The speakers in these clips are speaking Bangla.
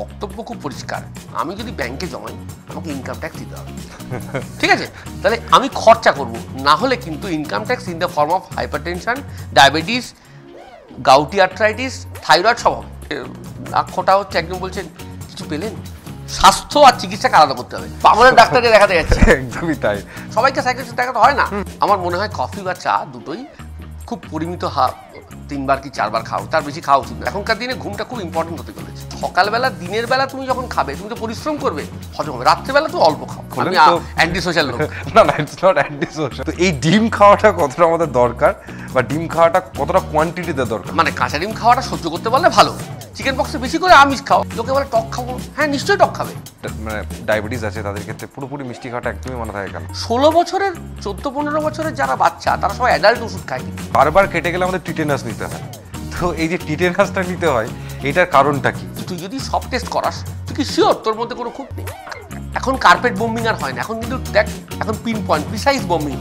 বক্তব্য খুব পরিষ্কার। আমি যদি ব্যাংকে জমাই আমাকে ইনকাম ট্যাক্স দিতে হবে, ঠিক আছে? তাহলে আমি খরচা করব, না হলে কিন্তু income tax in the form of hypertension, diabetes, gouty arthritis, thyroid সব হবে। খোটা হচ্ছে একজন বলছেন কিছু পেলেন, স্বাস্থ্য আর চিকিৎসাকে আলাদা করতে হবে। পাগলের ডাক্তারকে দেখাতে যাচ্ছে, একদমই তাই। সবাইকে সাইকিয়াট্রিস্ট দেখাতে হয় না। আমার মনে হয় কফি বা চা দুটোই খুব পরিমিত 3বার কি 4বার খাও, তার বেশি খাওয়া উচিত না। এখনকার দিনে ঘুমটা খুব ইম্পর্টেন্ট হতে চলেছে। সকালবেলা দিনের বেলা তুমি যখন খাবে তুমি তো পরিশ্রম করবে, হজম হবে। রাত্রেবেলা তো অল্প খাও। আমি অ্যান্টি সোশ্যাল লোক না, ইটস নট অ্যান্টি সোশ্যাল। তো এই ডিম খাওয়াটা কতটা আমাদের দরকার, বা ডিম খাওয়াটা কতটা কোয়ান্টিটিতে দরকার? মানে কাঁচা ডিম খাওয়াটা সহ্য করতে পারলে ভালো। চিকেন পক্সে বেশি করে আমিষ খাও। লোকে বলে টক খাবো, হ্যাঁ নিশ্চয়ই টক খাবে। মানে ডায়াবেটিস আছে তাদের ক্ষেত্রে পুরোপুরি মিষ্টি খাওয়াটা একদমই মনে থাকে কেন? 16 বছরের 14-15 বছরের যারা বাচ্চা তারা সবাই অ্যাডাল্ট ওষুধ খায়। বারবার কেটে গেলে আমাদের টিটেনাস নিতে হয়। তো এই যে টিটেনাসটা নিতে হয়, এটার কারণটা কি? তুই যদি সব টেস্ট করাস তুই কি শিওর তোর মধ্যে কোনো খুঁত নেই? এখন কার্পেট বোম্বিং আর হয় না, এখন কিন্তু দেখ এখন পিন পয়েন্ট প্রিসাইজ বোম্বিং।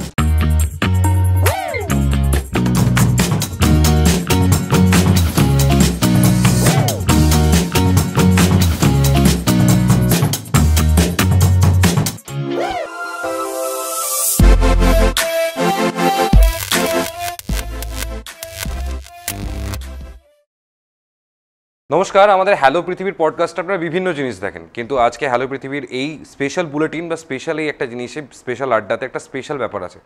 নমস্কার, আমাদের হ্যালো পৃথিবীর পডকাস্ট আপনারা বিভিন্ন জিনিস দেখেন, কিন্তু আজকে হ্যালো পৃথিবীর এই স্পেশাল বুলেটিন বা স্পেশাল এই একটা জিনিসে, স্পেশাল আড্ডাতে একটা স্পেশাল ব্যাপার আছে।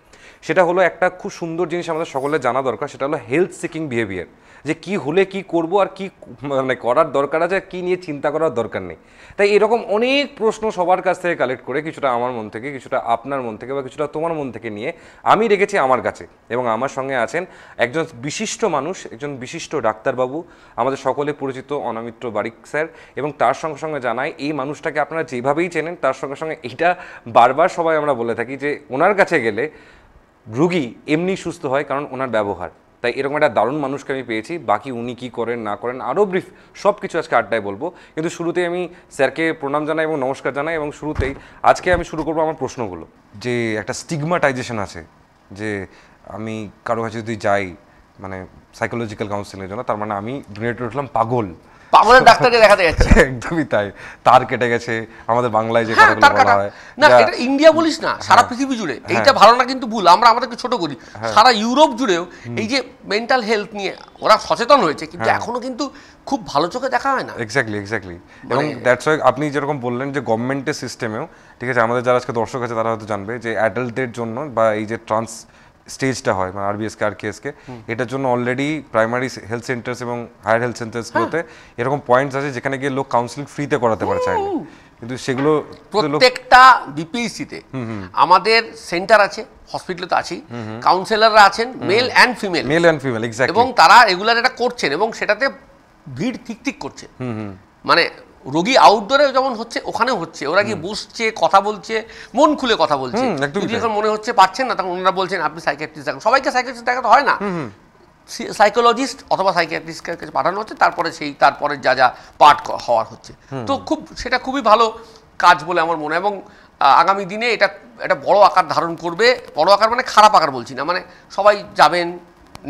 সেটা হলো একটা খুব সুন্দর জিনিস আমাদের সকলের জানা দরকার, সেটা হলো হেলথ সিকিং বিহেভিয়ার। যে কি হলে কি করব আর কি মানে করার দরকার আছে, কি নিয়ে চিন্তা করার দরকার নেই। তাই এরকম অনেক প্রশ্ন সবার কাছ থেকে কালেক্ট করে, কিছুটা আমার মন থেকে, কিছুটা আপনার মন থেকে, বা কিছুটা তোমার মন থেকে নিয়ে আমি রেখেছি আমার কাছে। এবং আমার সঙ্গে আছেন একজন বিশিষ্ট মানুষ, একজন বিশিষ্ট ডাক্তারবাবু, আমাদের সকলে পরিচিত অনামিত্র বারিক স্যার। এবং তার সঙ্গে সঙ্গে জানাই, এই মানুষটাকে আপনারা যেভাবেই চেনেন, তার সঙ্গে সঙ্গে এইটা বারবার সবাই আমরা বলে থাকি যে ওনার কাছে গেলে রুগী এমনি সুস্থ হয় কারণ ওনার ব্যবহার। তাই এরকম একটা দারুণ মানুষকে আমি পেয়েছি। বাকি উনি কী করেন না করেন আরও ব্রিফ সব কিছু আজকে আড্ডায় বলবো, কিন্তু শুরুতেই আমি স্যারকে প্রণাম জানাই এবং নমস্কার জানাই। এবং শুরুতেই আজকে আমি শুরু করবো আমার প্রশ্নগুলো। যে একটা স্টিগমাটাইজেশন আছে যে আমি কারো কাছে যদি যাই মানে সাইকোলজিক্যাল কাউন্সিলিংয়ের জন্য, তার মানে আমি ধরে উঠলাম পাগল, পাগলের ডাক্তারকে দেখাতে যাচ্ছে। একদমই তাই। তার কেটে গেছে আমাদের বাংলায় যে কথাগুলো বলা হয় না, এটা ইন্ডিয়া বলিস না, সারা পৃথিবী জুড়ে এইটা ভালো না, কিন্তু ভুল। আমরা আমাদেরকে ছোট করি। সারা ইউরোপ জুড়েও এই যে মেন্টাল হেলথ নিয়ে ওরা সচেতন হয়েছে, কিন্তু এখনো কিন্তু খুব ভালো চোখে দেখা হয় না। এক্স্যাক্টলি। এবং দ্যাটস ওয়াই আপনি যেরকম বললেন যে গভর্নমেন্টের সিস্টেমেও, ঠিক আছে, আমাদের যারা আজকে দর্শক আছে তারা হয়তো জানবে যে অ্যাডাল্টদের জন্য বা এই যে ট্রান্স স্টেজটা হয় মানে আরবিএসকে আর কেএসকে, এটার জন্য অলরেডি প্রাইমারি হেলথ সেন্টার্স এবং হায়ার হেলথ সেন্টার্সগুলোতে এরকম পয়েন্টস আছে যেখানে গিয়ে লোক কাউন্সিলিং ফ্রিতে করাতে পারে চাইলে। কিন্তু সেগুলো প্রত্যেকটা বিপিএসসিতে আমাদের সেন্টার আছে, হসপিটালে তো আছেই, কাউন্সিলররা আছেন, মেল অ্যান্ড ফিমেল, এক্স্যাক্টলি, এবং তারা রেগুলার এটা করছেন এবং সেটাতে ভিড় ঠিক করছে। মানে রোগী আউটডোরে যেমন হচ্ছে ওখানেও হচ্ছে, ওরা গিয়ে বসছে, কথা বলছে, মন খুলে কথা বলছে। যদি এখন মনে হচ্ছে পারছেন না, তখন ওনারা বলছেন আপনি সাইকিয়াট্রিস্ট দেখান। সবাইকে সাইকিয়াট্রিস্ট দেখাতে হয় না, সাইকোলজিস্ট অথবা সাইকিয়াট্রিস্টের কাছে পাঠানো হচ্ছে, তারপরে যা পাঠ হওয়ার হচ্ছে। তো সেটা খুবই ভালো কাজ বলে আমার মনে হয়। এবং আগামী দিনে এটা বড় আকার ধারণ করবে। বড় আকার মানে খারাপ আকার বলছি না, মানে সবাই যাবেন,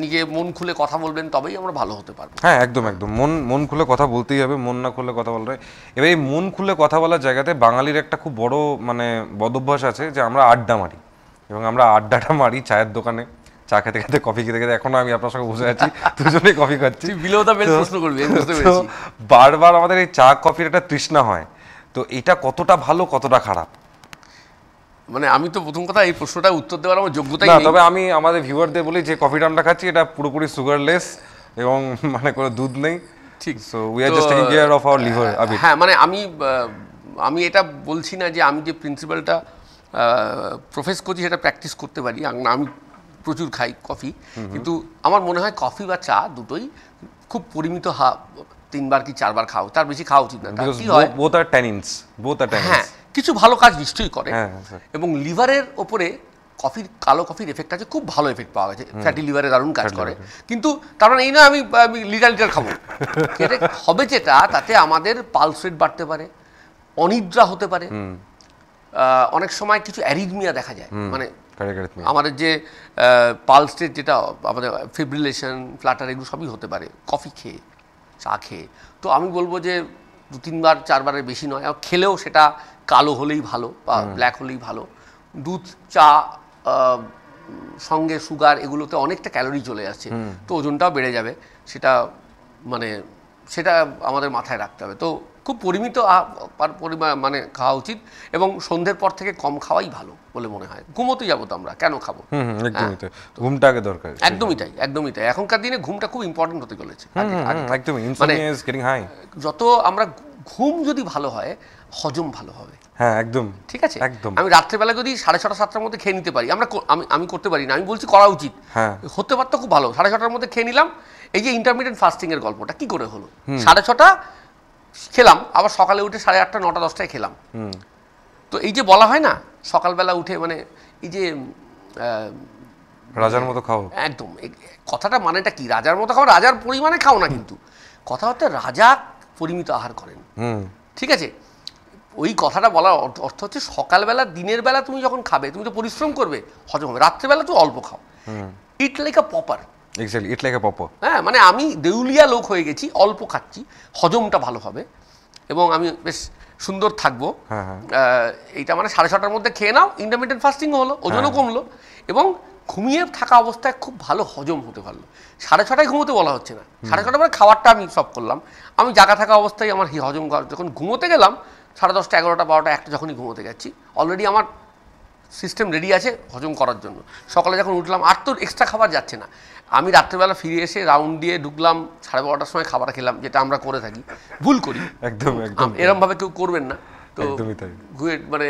নিজে মন খুলে কথা বলবেন, তবেই আমরা ভালো হতে পারবো। হ্যাঁ, একদম মন খুলে কথা বলতেই হবে, মন না খুলে কথা বলবে। এবার এই মন খুলে কথা বলার জায়গাতে বাঙালির একটা খুব বড় মানে বদভ্যাস আছে যে আমরা আড্ডা মারি, এবং আমরা আড্ডাটা মারি চায়ের দোকানে, চা খেতে খেতে, কফি খেতে খেতে। এখনো আমি আপনার সঙ্গে বসে আছি, দুজনেই কফি খাচ্ছি। বারবার আমাদের এই চা কফির একটা তৃষ্ণা হয়। তো এটা কতটা ভালো কতটা খারাপ? মানে আমি তো প্রথম কথা এই প্রশ্নটা উত্তর দেওয়ার আমার যোগ্যতাই নেই। তবে আমি আমাদের ভিউয়ারদের বলি যে কফিটা আমরা খাচ্ছি এটা পুরোপুরি সুগারলেস এবং মানে কোনো দুধ নেই। ঠিক। So we are just taking care of our liver. হ্যাঁ, মানে আমি এটা বলছি না যে আমি যে প্রিন্সিপালটা প্রফেস করছি সেটা প্র্যাকটিস করতে পারি। আমি প্রচুর খাই কফি, কিন্তু আমার মনে হয় কফি বা চা দুটোই খুব পরিমিত 3বার কি 4বার খাও, তার বেশি খাওয়া উচিত না। কি হয়, বোথ আর ট্যানিনস। হ্যাঁ, কিছু ভালো কাজ নিশ্চয়ই করে। এবং লিভারের ওপরে কালো কফির এফেক্ট আছে, খুব ভালো এফেক্ট পাওয়া গেছে। ফ্যাটি লিভারে দারুণ কাজ করে। কিন্তু তার মানে এই না আমি লিটার খাবো। এটা হবে যেটা, তাতে আমাদের পালস রেট বাড়তে পারে, অনিদ্রা হতে পারে, অনেক সময় কিছু অ্যারিথমিয়া দেখা যায়। মানে আমাদের যে পালস রেট, যেটা আমাদের ফিব্রিলেশন, ফ্লাটার, এগুলো সবই হতে পারে কফি খেয়ে, চা খেয়ে। তো আমি বলবো যে 2-3 বার 4 বারের বেশি নয়, আর খেলেও সেটা কালো হলেই ভালো বা ব্ল্যাক হলেই ভালো। দুধ, চা সঙ্গে সুগার, এগুলোতে অনেকটা ক্যালোরি চলে আসছে, তো ওজনটাও বেড়ে যাবে। সেটা মানে সেটা আমাদের মাথায় রাখতে হবে। তো খুব পরিমিত পরিমাণ মানে খাওয়া উচিত, এবং সন্ধ্যের পর থেকে কম খাওয়াই ভালো বলে মনে হয়। ঘুমোতে যাবো তো আমরা, কেন খাবো? একদমই তাই, ঘুমটা আগে দরকার। একদমই তাই, একদমই তাই। এখনকার দিনে ঘুমটা খুব ইম্পর্টেন্ট হতে চলেছে। একদমই, ইনসোমনিয়া ইজ গেটিং হাই। যত আমরা ঘুম যদি ভালো হয়, হজম ভালো হবে। হ্যাঁ একদম, ঠিক আছে। একদম। আমি রাত্রেবেলা যদি 6:30-7টার মধ্যে খেয়ে নিতে পারি, আমি করতে পারি না, আমি বলছি করা উচিত, হতে পারতো খুব ভালো। 6:30টার মধ্যে খেয়ে নিলাম। এই যে ইন্টারমিডিয়েন্ট ফাস্টিং এর গল্পটা কি করে হলো? 6:30 খেলাম, আবার সকালে উঠে 8:30, 9টা, 10টায় খেলাম। তো এই যে বলা হয় না সকালবেলা উঠে, মানে এই যে রাজার মতো খাও, একদম কথাটা মানেটা কি? রাজার মতো খাও, রাজার পরিমাণে খাও না, কিন্তু কথা হচ্ছে রাজা পরিমিত আহার করেন। ঠিক আছে, ওই কথাটা বলার অর্থ হচ্ছে সকালবেলা, দিনের বেলা তুমি যখন খাবে, তুমি তো পরিশ্রম করবে, হজম হবে। রাত্রেবেলা তুমি অল্প খাও, it like a popper. Exactly, it like a popper. হ্যাঁ, মানে আমি দেউলিয়া লোক হয়ে গেছি, অল্প খাচ্ছি, হজমটা ভালো হবে এবং আমি বেশ সুন্দর থাকবো। এইটা মানে 6:30টার মধ্যে খেয়ে নাও, ইন্টারমিডিয়েন্ট ফাস্টিংও হলো, ওজনও কমলো, এবং ঘুমিয়ে থাকা অবস্থায় খুব ভালো হজম হতে পারলো। 6:30টায় ঘুমোতে বলা হচ্ছে না, 6:30টার পরে খাবারটা আমি সব করলাম। আমি জাগা থাকা অবস্থায় আমার হজম, যখন ঘুমোতে গেলাম 10:30, 11টা, 12টা, 1টা যখনই ঘুমোতে গেছি, অলরেডি আমার সিস্টেম রেডি আছে হজম করার জন্য। সকালে যখন উঠলাম, আর তো এক্সট্রা খাবার যাচ্ছে না। আমি রাত্রেবেলা ফিরে এসে রাউন্ড দিয়ে ঢুকলাম, 12:30টার সময় খাবার খেলাম, যেটা আমরা করে থাকি, ভুল করি একদম একদম, এরমভাবে কেউ করবেন না। তো একদমই তাই, মানে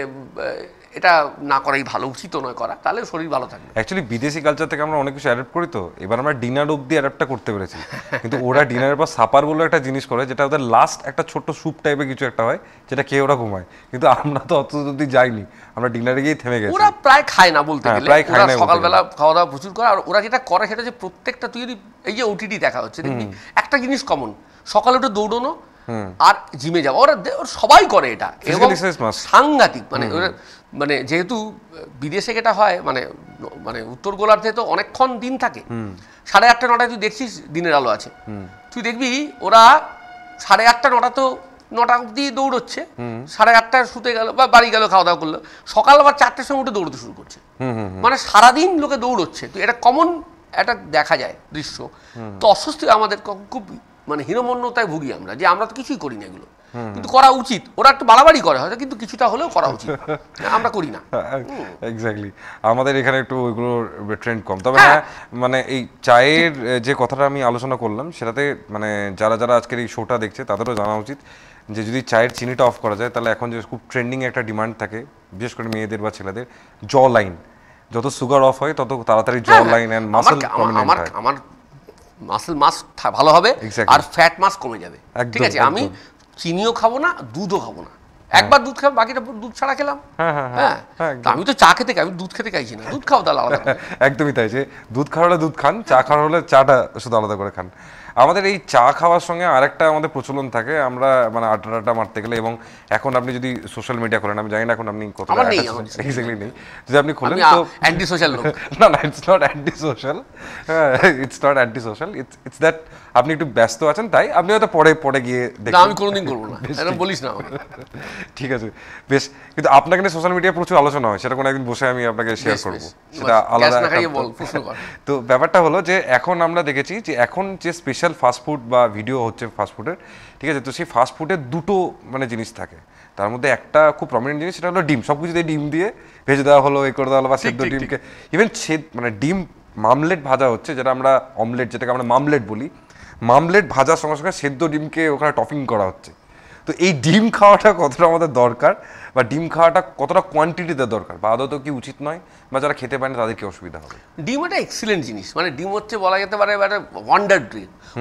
এটা না করাই ভালো, উচিত নয় করা, তাহলে শরীর ভালো থাকবে। অ্যাকচুয়ালি বিদেশি কালচার থেকে আমরা অনেক কিছু অ্যাডাপ্ট করি, তো এবার আমরা ডিনার অব্দি অ্যাডাপ্টটা করতে পেরেছি, কিন্তু ওরা ডিনারের পর সাপার বলে একটা জিনিস করে, যেটা ওদের লাস্ট একটা ছোট্ট স্যুপ টাইপের কিছু একটা হয়, যেটা খেয়ে ওরা ঘুমায়। কিন্তু আমরা তো অত অব্দি যাইনি, আমরা ডিনারে গিয়ে থেমে গেছি। ওরা প্রায় খায় না বলতে গেলে, প্রায় খায় না, সকালবেলা খাওয়া দাওয়া প্রচুর করে। আর ওরা যেটা করে সেটা যে প্রত্যেকটা, তুই যদি এই যে ওটিটি দেখা হচ্ছে, দেখবি একটা জিনিস কমন, সকালে উঠে দৌড়নো আর জিমে যাওয়া, ওরা সবাই করে এটা, এবং সাংঘাতিক। মানে মানে যেহেতু বিদেশে এটা হয়, মানে মানে উত্তর গোলার্ধে তো অনেকক্ষণ দিন থাকে, 8:30, 9টায় তুই দেখছিস দিনের আলো আছে, তুই দেখবি ওরা 8:30, 9টা তো 9টা অব্দি দৌড়চ্ছে, 8:30টায় শুতে গেল বা বাড়ি গেল, খাওয়া দাওয়া করলো, সকাল আবার 4টের সময় উঠে দৌড়তে শুরু করছে। মানে সারাদিন লোকে দৌড়চ্ছে, তো এটা কমন একটা দেখা যায় দৃশ্য। তো অস্বস্তি আমাদের খুব, মানে হীনমন্যতায় ভুগি আমরা, যে আমরা তো কিছুই করি না এগুলো, কিন্তু করা উচিত। ওরা একটু বাড়াবাড়ি করে হয়তো, কিন্তু কিছুটা হলেও করা উচিত, আমরা করি না। এক্স্যাক্টলি, আমাদের এখানে একটু ওইগুলোর ট্রেন্ড কম। তবে হ্যাঁ, মানে এই চায়ের যে কথাটা আমি আলোচনা করলাম, সেটাতে মানে যারা যারা আজকের এই শোটা দেখছে তাদেরও জানা উচিত যে যদি চায়ের চিনিটা অফ করা যায়, তাহলে এখন যে খুব ট্রেন্ডিং একটা ডিমান্ড থাকে, বিশেষ করে মেয়েদের বা ছেলেদের, জ লাইন। যত সুগার অফ হয় তত তাড়াতাড়ি জ লাইন এন্ড মাসল প্রমিনেন্ট হয়। আমার মাসল মাস ভালো হবে, আর ফ্যাট মাস কমে যাবে। ঠিক আছে, আমি চিনিও খাবো না, দুধও খাবো না, একবার দুধ খাবো, বাকিটা দুধ ছাড়া খেলাম। হ্যাঁ, আমি তো চা খেতে, আমি দুধ খেতে চাইছি না, দুধ খাও তাহলে আলাদা। একদমই তাই, যে দুধ খাওয়া হলে দুধ খান, চা খাওয়া হলে চাটা শুধু আলাদা করে খান। আমাদের এই চা খাওয়ার সঙ্গে আরেকটা আমাদের প্রচলন থাকে, আমরা মানে আড্ডা মারতে গেলে, এবং এখন আপনি যদি সোশ্যাল মিডিয়া করেন, আমি জানি না এখন আপনি কতটা এক্স্যাক্টলি নেই, যদি আপনি খোলেন তো অ্যান্টি সোশ্যাল লোক। না না, it's not anti social, it's not anti social, it's that আপনি একটু ব্যস্ত আছেন, তাই আপনি হয়তো পরে গিয়ে দেখবেন। আমি কোনোদিন করবো না, এরকম বলিস না। ঠিক আছে, বেশ। কিন্তু আপনাকে নিয়ে সোশ্যাল মিডিয়ায় প্রচুর আলোচনা হয়, সেটা কোনো একদিন বসে আমি আপনাকে শেয়ার করবো, সেটা আলাদা। তো ব্যাপারটা হলো যে এখন আমরা দেখেছি যে এখন যে স্পেশাল ফাস্টফুড বা ভিডিও হচ্ছে ফাস্টফুডের, ঠিক আছে, তো সেই ফাস্টফুডের দুটো মানে জিনিস থাকে, তার মধ্যে একটা খুব প্রমিনেন্ট জিনিস, সেটা হলো ডিম। সব কিছুতে ডিম দিয়ে ভেজে দেওয়া হলো, এ করে দেওয়া হলো, বা সেদ্ধ ডিমকে ইভেন মানে ডিম মামলেট ভাজা হচ্ছে, যেটা আমরা অমলেট, যেটাকে আমরা মামলেট বলি, মামলেট ভাজার সঙ্গে সঙ্গে সেদ্ধ ডিমকে ওখানে টপিং করা হচ্ছে। তো এই ডিম খাওয়াটা কতটা আমাদের দরকার, বা ডিম খাওয়াটা কতটা কোয়ান্টিটিতে দরকার, বা আদৌ কি উচিত নয়, বা যারা খেতে পারে না তাদের কি অসুবিধা হবে? ডিম একটা এক্সিলেন্ট জিনিস, মানে ডিম হচ্ছে বলা যেতে পারে একটা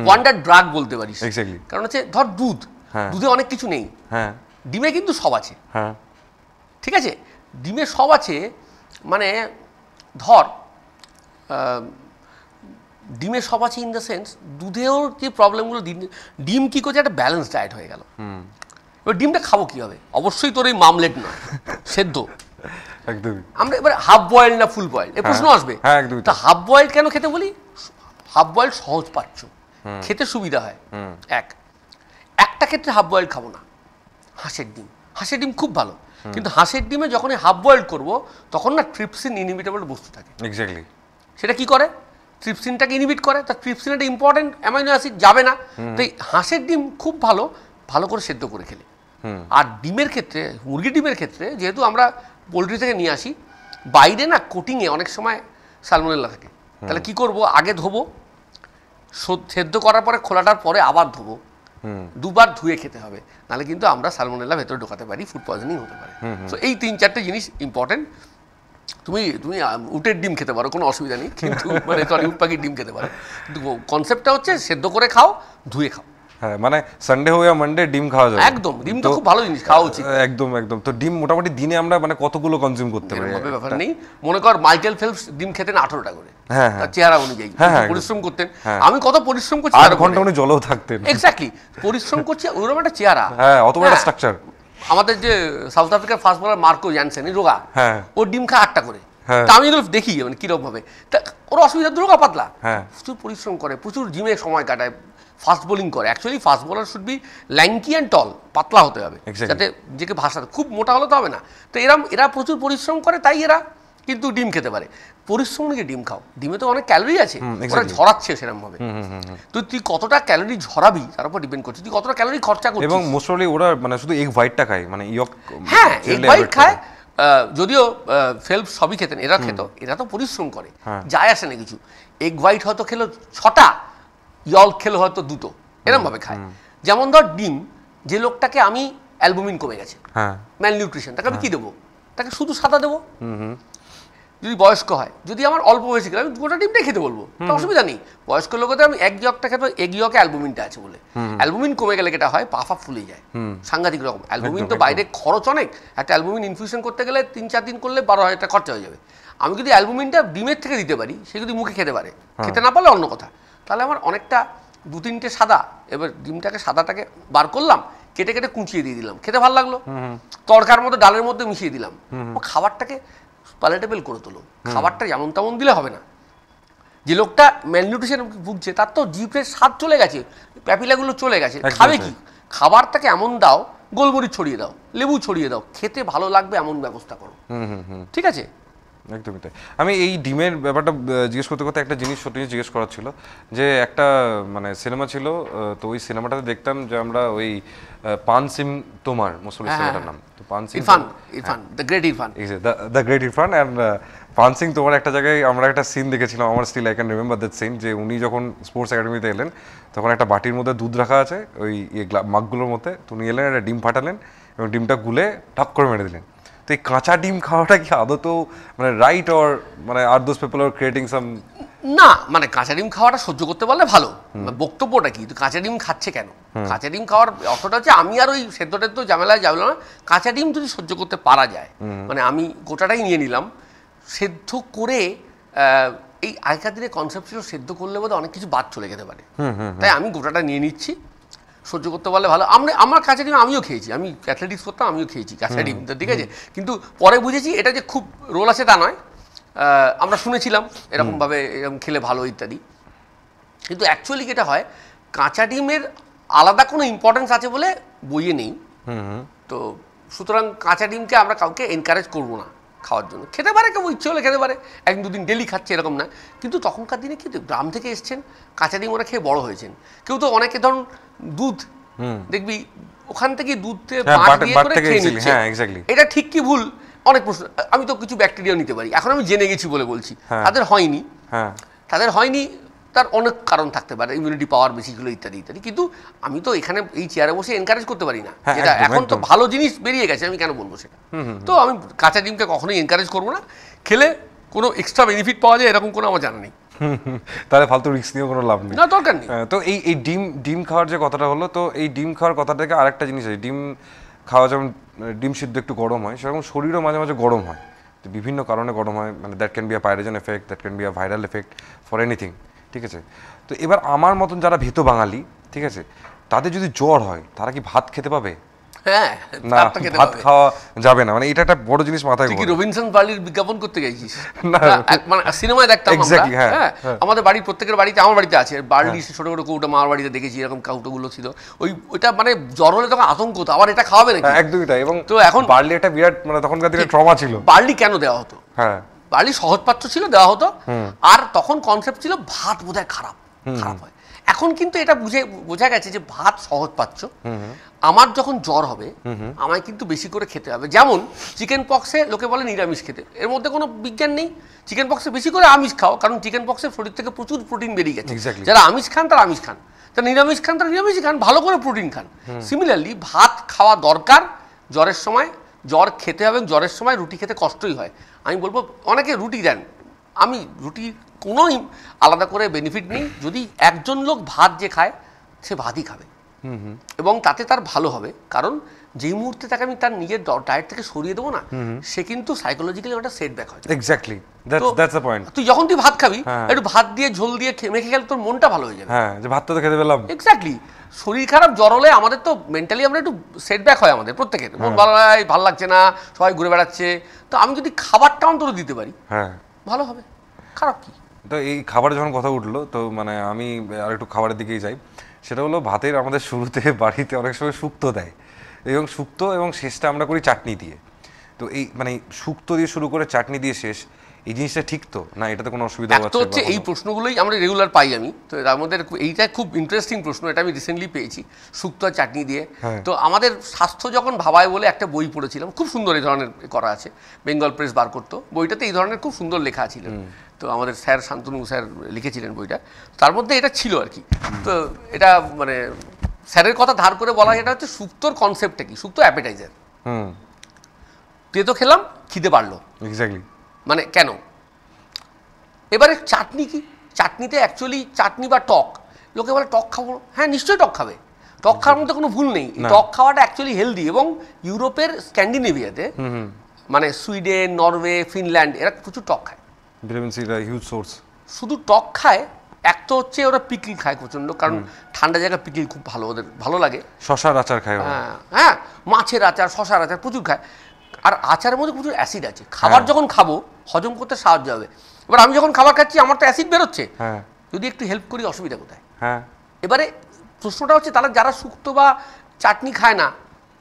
ওয়ান্ডার ড্রাগ বলতে পারিস। এক্স্যাক্টলি, কারণ হচ্ছে ধর দুধ, দুধে অনেক কিছু নেই, হ্যাঁ, ডিমে কিন্তু সব আছে। হ্যাঁ, ঠিক আছে, ডিমে সব আছে, মানে ধর ডিমে সব আছে ইন দ্য সেন্স, দুধেও যে প্রবলেমগুলো, ডিম কী করছে, একটা ব্যালেন্স ডায়েট হয়ে গেল। এবার ডিমটা খাবো কী হবে? অবশ্যই তোর এই মামলেট নয়, সেদ্ধ। একদমই। আমরা এবার হাফ বয়েল না ফুল বয়েল, এই প্রশ্ন আসবে। তা হাফ বয়েল কেন খেতে বলি? হাফ বয়েল সহজ পাচ্ছ, খেতে সুবিধা হয়। একটা ক্ষেত্রে হাফ বয়েল খাবো না, হাঁসের ডিম খুব ভালো, কিন্তু হাঁসের ডিমে যখনই হাফ বয়েলড করবো তখন না ট্রিপসিন ইনহিবিটেবল বস্তু থাকে। এক্স্যাক্টলি। সেটা কি করে? ট্রিপসিনটাকে ইনহিবিট করে। তার ট্রিপসিন একটা ইম্পর্টেন্ট অ্যামাইনো অ্যাসিড, যাবে না। তাই হাঁসের ডিম খুব ভালো, ভালো করে সেদ্ধ করে খেলে। আর ডিমের ক্ষেত্রে, মুরগির ডিমের ক্ষেত্রে যেহেতু আমরা পোলট্রি থেকে নিয়ে আসি, বাইরে না কোটিংয়ে অনেক সময় সালমোনেলা থাকে। তাহলে কি করব, আগে ধোবো, সেদ্ধ করার পরে খোলাটার পরে আবার ধোবো, দুবার ধুয়ে খেতে হবে, নাহলে কিন্তু আমরা সালমোনেলা ভেতরে ঢোকাতে পারি, ফুড পয়জনিং হতে পারে। তো এই 3-4টে জিনিস ইম্পর্টেন্ট। তুমি উটের ডিম খেতে পারো, কোনো অসুবিধা নেই, কিন্তু মানে সরি উট পাখির ডিম খেতে পারো, কিন্তু কনসেপ্টটা হচ্ছে সেদ্ধ করে খাও, ধুয়ে খাও। হ্যাঁ, মানে সানডে হোক বা মানডে ডিম খাওয়া যাবে। একদম, ডিম তো খুব ভালো জিনিস, খাওয়া উচিত। একদম একদম। তো ডিম মোটামুটি দিনে আমরা মানে কতগুলো কনজিউম করতে পারি? ব্যাপার নেই। মনে কর মাইকেল ফেলপস ডিম খেতেন 18টা করে, তার চেহারা অনুযায়ী পরিশ্রম করতেন। আমি কত পরিশ্রম করছি, 8 ঘন্টা উনি জলেও থাকতেন। এক্স্যাক্টলি, পরিশ্রম করছি, ওরকম একটা চেহারা, হ্যাঁ, অত বড় স্ট্রাকচার। আমাদের যে সাউথ আফ্রিকার ফাস্ট বোলার মার্কো জ্যানসেন, রোগা, ও ডিম খায় 8টা করে। আমি এগুলো দেখি মানে কিরকম ভাবে, ওর অসুবিধা, রোগা পাতলা, প্রচুর পরিশ্রম করে, প্রচুর জিমে সময় কাটায়, ফাস্ট বোলিং করে। Actually fast bowler should be lanky and tall, পাতলা হতে হবে, যাতে নিজেকে ভাষাতে, খুব মোটা হলে তো হবে না। তো এরা প্রচুর পরিশ্রম করে, তাই এরা কিন্তু ডিম খেতে পারে। পরিশ্রম নিয়ে ডিম খাও, ডিমে তো অনেক ক্যালোরি আছে, ওরা ঝরাচ্ছে সেরকম ভাবে। তো তুই কতটা ক্যালোরি ঝরাবি তার উপর ডিপেন্ড করছে, তুই কতটা ক্যালোরি খরচা করছিস। এবং মোস্টলি ওরা মানে শুধু এগ হোয়াইটটা খায়, মানে ইয়ক, হ্যাঁ এগ হোয়াইট খায়। যদিও ফেলপস সবই খেতেন, এরা খেত, এরা তো পরিশ্রম করে, যায় আসে না কিছু। এগ হোয়াইট হয়তো খেলো 6টা, ইয়ল্ক খেলো হয়তো 2টো, এরকম ভাবে খায়। যেমন ধর ডিম, যে লোকটাকে আমি অ্যালবুমিন কমে গেছে, ম্যাল নিউট্রিশন, তাকে আমি কি দেবো? তাকে শুধু সাদা দেবো। যদি বয়স্ক হয়, যদি আমার অল্প বয়সী খেলে আমি গোটা ডিমটাই খেতে বলবো, অসুবিধা নেই। বয়স্ক লোকেদের আমি এক ইয়কটা খেতে, এক ইয়কে অ্যালবুমিনটা আছে বলে। অ্যালবুমিন কমে গেলে যেটা হয়, পা ফুলে যায়, সাংঘাতিক রকম। অ্যালবুমিন তো বাইরে খরচ অনেক, একটা অ্যালবুমিন ইনফিউশন করতে গেলে 3-4 দিন করলে 12,000 টাকা খরচা হয়ে যাবে। আমি যদি অ্যালবুমিনটা ডিমের থেকে দিতে পারি, সে যদি মুখে খেতে পারে, খেতে না পারলে অন্য কথা, তাহলে আমার অনেকটা 2-3টে সাদা, এবার ডিমটাকে সাদাটাকে বার করলাম, কেটে কেটে কুচিয়ে দিয়ে দিলাম, খেতে ভালো লাগলো, তড়কার মধ্যে ডালের মধ্যে মিশিয়ে দিলাম, খাবারটাকে প্যালেটেবল করে তোলো। খাবারটা যেমন তেমন দিলে হবে না। যে লোকটা ম্যালনিউট্রিশন ভুগছে, তার তো জিভের স্বাদ চলে গেছে, প্যাপিলাগুলো চলে গেছে, খাবে কি? খাবারটাকে এমন দাও, গোলমরিচ ছড়িয়ে দাও, লেবু ছড়িয়ে দাও, খেতে ভালো লাগবে এমন ব্যবস্থা করো, ঠিক আছে? একদমই তাই। আমি এই ডিমের ব্যাপারটা জিজ্ঞেস করতে করতে একটা জিনিস সত্যি জিজ্ঞেস করার ছিল, যে একটা মানে সিনেমা ছিল, তো ওই সিনেমাটাতে দেখতাম যে আমরা ওই পান সিং তোমার মুসলিম সিনেমাটার নাম, তো পান Singh Irfan, the great Irfan, the great Irfan. And পান সিং তোমার একটা জায়গায় আমরা একটা সিন দেখেছিলাম, আমার still I can remember that scene, যে উনি যখন স্পোর্টস একাডেমিতে এলেন, তখন একটা বাটির মধ্যে দুধ রাখা আছে ওই মাগগুলোর মধ্যে, তো উনি এলেন, একটা ডিম ফাটালেন এবং ডিমটা গুলে ঠাপ করে মেরে দিলেন। তো এই কাঁচা ডিম খাওয়াটা কি আদৌ মানে রাইট, অর মানে আর দোজ পিপল আর ক্রিয়েটিং সাম? না, মানে কাঁচা ডিম খাওয়াটা সহ্য করতে পারলে ভালো। বক্তব্যটা কি, তো কাঁচা ডিম খাচ্ছে কেন? কাঁচা ডিম খাওয়ার অর্থটা হচ্ছে, আমি আর ওই সেদ্ধ টেদ্ধ ঝামেলায় যাবো না। কাঁচা ডিম যদি সহ্য করতে পারা যায়, মানে আমি গোটাটাই নিয়ে নিলাম, সেদ্ধ করে, এই আগেকার দিনে কনসেপ্ট ছিল সেদ্ধ করলে বোধহয় অনেক কিছু বাদ চলে যেতে পারে, তাই আমি গোটাটা নিয়ে নিচ্ছি, সহ্য করতে পারলে ভালো। আমার কাঁচা ডিম আমিও খেয়েছি, আমি অ্যাথলেটিক্স করতাম, আমিও খেয়েছি কাঁচা ডিম, তো ঠিক আছে। কিন্তু পরে বুঝেছি এটা যে খুব রোল আছে তা নয়, আমরা শুনেছিলাম এরকমভাবে এরকম খেলে ভালো ইত্যাদি, কিন্তু অ্যাকচুয়ালি যেটা হয়, কাঁচা ডিমের আলাদা কোনো ইম্পর্টেন্স আছে বলে বইয়ে নেই। তো সুতরাং কাঁচা ডিমকে আমরা কাউকে এনকারেজ করবো না খাওয়ার জন্য। খেতে পারে, কেউ ইচ্ছে হলে খেতে পারে, 1-2 দিন ডেলি খাচ্ছে এরকম না। কিন্তু তখনকার দিনে কিন্তু গ্রাম থেকে এসছেন, কাঁচা ডিম ওরা খেয়ে বড় হয়েছেন। কেউ তো অনেকে ধরুন দুধ দেখবি ওখান থেকে দুধে দিয়ে করে খেয়ে নিচ্ছে, এটা ঠিক কি ভুল অনেক প্রশ্ন। আমি তো কিছু ব্যাকটেরিয়া নিতে পারি, এখন আমি জেনে গেছি বলে বলছি, তাদের হয়নি, তার অনেক কারণ থাকতে পারে, ইমিউনিটি পাওয়ার বেশি ছিল ইত্যাদি ইত্যাদি। কিন্তু আমি তো এখানে এই চেয়ারে বসে এনকারেজ করতে পারি না, যেটা এখন তো ভালো জিনিস বেরিয়ে গেছে, আমি কেন বলবো সেটা? তো আমি কাঁচা ডিমকে কখনোই এনকারেজ করবো না। খেলে কোনো এক্সট্রা বেনিফিট পাওয়া যায় এরকম কোনো আমার জানা নেই, তাহলে ফালতু রিস্ক নিয়ে কোনো লাভ নেই, না দরকার নেই। তো এই ডিম খাওয়ার যে কথাটা হলো, তো এই ডিম খাওয়ার কথা থেকে আরেকটা জিনিস আছে, ডিম খাওয়া যেমন ডিম সিদ্ধ একটু গরম হয়, সেরকম শরীরও মাঝে মাঝে গরম হয়, তো বিভিন্ন কারণে গরম হয়, মানে that can be a pyrogen effect, that can be a viral effect for anything, ঠিক আছে। তো এবার আমার মতন যারা ভীত বাঙালি, ঠিক আছে, তাদের যদি জ্বর হয়, তারা কি ভাত খেতে পাবে? হ্যাঁ, না ভাতটা খেতে ভাত হবে। খাওয়া যাবে না, মানে এটা একটা বড় জিনিস মাথায় তুই কি ঘোরে। রবিনসন পার্লির বিজ্ঞাপন করতে গেছিস? না। মানে সিনেমায় দেখতাম আমরা, Exactly, হ্যাঁ, হ্যাঁ, হ্যাঁ। আমাদের বাড়ির প্রত্যেকের বাড়িতে, আমার বাড়িতে আছে বার্লি, ছোট ছোট কৌটো, মামার বাড়িতে দেখেছি এরকম কৌটোগুলো ছিল। ওইটা মানে জ্বর হলে তখন আতঙ্ক হতো, আবার এটা খাওয়াবে নাকি। হ্যাঁ, একদমই তাই। এবং তো এখন বার্লি একটা বিরাট, মানে তখনকার দিনে ট্রমা ছিল। বার্লি কেন দেওয়া হতো? হ্যাঁ, বার্লি সহজপাচ্য ছিল, দেওয়া হতো। আর তখন কনসেপ্ট ছিল ভাত বোধহয় খারাপ হয়। এখন কিন্তু এটা বোঝা গেছে যে ভাত সহজপাচ্য। আমার যখন জ্বর হবে আমায় কিন্তু বেশি করে খেতে হবে। যেমন চিকেন পক্সে লোকে বলে নিরামিষ খেতে, এর মধ্যে কোনো বিজ্ঞান নেই। চিকেন পক্সে বেশি করে আমিষ খাও, কারণ চিকেন পক্সের শরীর থেকে প্রচুর প্রোটিন বেরিয়ে গেছে। Exactly. যারা আমিষ খান তারা আমিষ খান, যারা নিরামিষ খান তারা নিরামিষই খান, ভালো করে প্রোটিন খান। সিমিলারলি ভাত খাওয়া দরকার জ্বরের সময়। জ্বর খেতে হবে, জ্বরের সময় রুটি খেতে কষ্টই হয়। আমি বলবো অনেকে রুটি দেন, আমি রুটির কোনো আলাদা করে বেনিফিট নেই। যদি একজন লোক ভাত যে খায় সে ভাতই খাবে, এবং তাতে তার ভালো হবে। কারণ যেই মুহূর্তে তাকে আমি তার নিজের ডায়েট থেকে সরিয়ে দেবো না, সে কিন্তু সাইকোলজিক্যালি একটা সেটব্যাক হয়। Exactly, that's the point. তুই যখন তুই ভাত খাবি, একটু ভাত দিয়ে ঝোল দিয়ে মেখে গেলে তোর মনটা ভালো হয়ে যাবে। হ্যাঁ, যে ভাতটা তো খেতে পেলাম। এক্স্যাক্টলি। শরীর খারাপ জ্বর হলে আমাদের তো মেন্টালি আমরা একটু সেটব্যাক হয়, আমাদের প্রত্যেকের মন ভালো হয়, ভালো লাগছে না, সবাই ঘুরে বেড়াচ্ছে। তো আমি যদি খাবারটা অন্তত দিতে পারি, হ্যাঁ, ভালো হবে। খারাপ কি? তো এই খাবারের যখন কথা উঠলো, তো মানে আমি আর একটু খাবারের দিকেই যাই। সেটা হলো ভাতের আমাদের শুরুতে বাড়িতে অনেক সময় শুক্তো দেয়, এবং শুক্তো এবং শেষটা আমরা করি চাটনি দিয়ে। তো এই মানে শুক্তো দিয়ে শুরু করে চাটনি দিয়ে শেষ, এই জিনিসটা ঠিক তো না? এটাতে কোনো অসুবিধা একটা হচ্ছে এই প্রশ্নগুলোই আমরা রেগুলার পাই। আমি তো তার মধ্যে এইটা খুব ইন্টারেস্টিং প্রশ্ন, এটা আমি রিসেন্টলি পেয়েছি, শুক্তো আর চাটনি দিয়ে। তো আমাদের স্বাস্থ্য যখন ভাবায় বলে একটা বই পড়েছিলাম, খুব সুন্দর এই ধরনের করা আছে, বেঙ্গল প্রেস বার করতো, বইটাতে এই ধরনের খুব সুন্দর লেখা ছিল। তো আমাদের স্যার শান্তনু স্যার লিখেছিলেন বইটা, তার মধ্যে এটা ছিল আর কি। তো এটা মানে স্যারের কথা ধার করে বলা, এটা হচ্ছে শুক্তোর কনসেপ্টটা কি। শুক্তো অ্যাপেটাইজার, তেতো খেলাম, খিদে বাড়লো, এক্স্যাক্টলি। মানে কেন? এবারে চাটনি কি? চাটনিতে অ্যাকচুয়ালি চাটনি বা টক, লোকে বলে টক খাবো, হ্যাঁ নিশ্চয়ই টক খাবে, টক খাওয়ার মধ্যে কোনো ভুল নেই। টক খাওয়াটা অ্যাকচুয়ালি হেলদি, এবং ইউরোপের স্ক্যান্ডিনেভিয়াতে, মানে সুইডেন, নরওয়ে, ফিনল্যান্ড, এরা প্রচুর টক খায়। ভিটামিন সি এর হিউজ সোর্স। শুধু টক খায়, এক তো হচ্ছে ওরা পিকল খায় প্রচণ্ড, কারণ ঠান্ডা জায়গায় পিকল খুব ভালো, ওদের ভালো লাগে। শশার আচার খায় ওরা। হ্যাঁ, মাছের আচার, শশার আচার প্রচুর খায়। আর আচারের মধ্যে প্রচুর অ্যাসিড আছে, খাবার যখন খাবো হজম করতে সাহায্য হবে। এবার আমি যখন খাবার খাচ্ছি আমার তো অ্যাসিড বেরোচ্ছে, যদি একটু হেল্প করি অসুবিধা কোথায়? হ্যাঁ, এবারে প্রশ্নটা হচ্ছে, তারা যারা শুক্তো বা চাটনি খায় না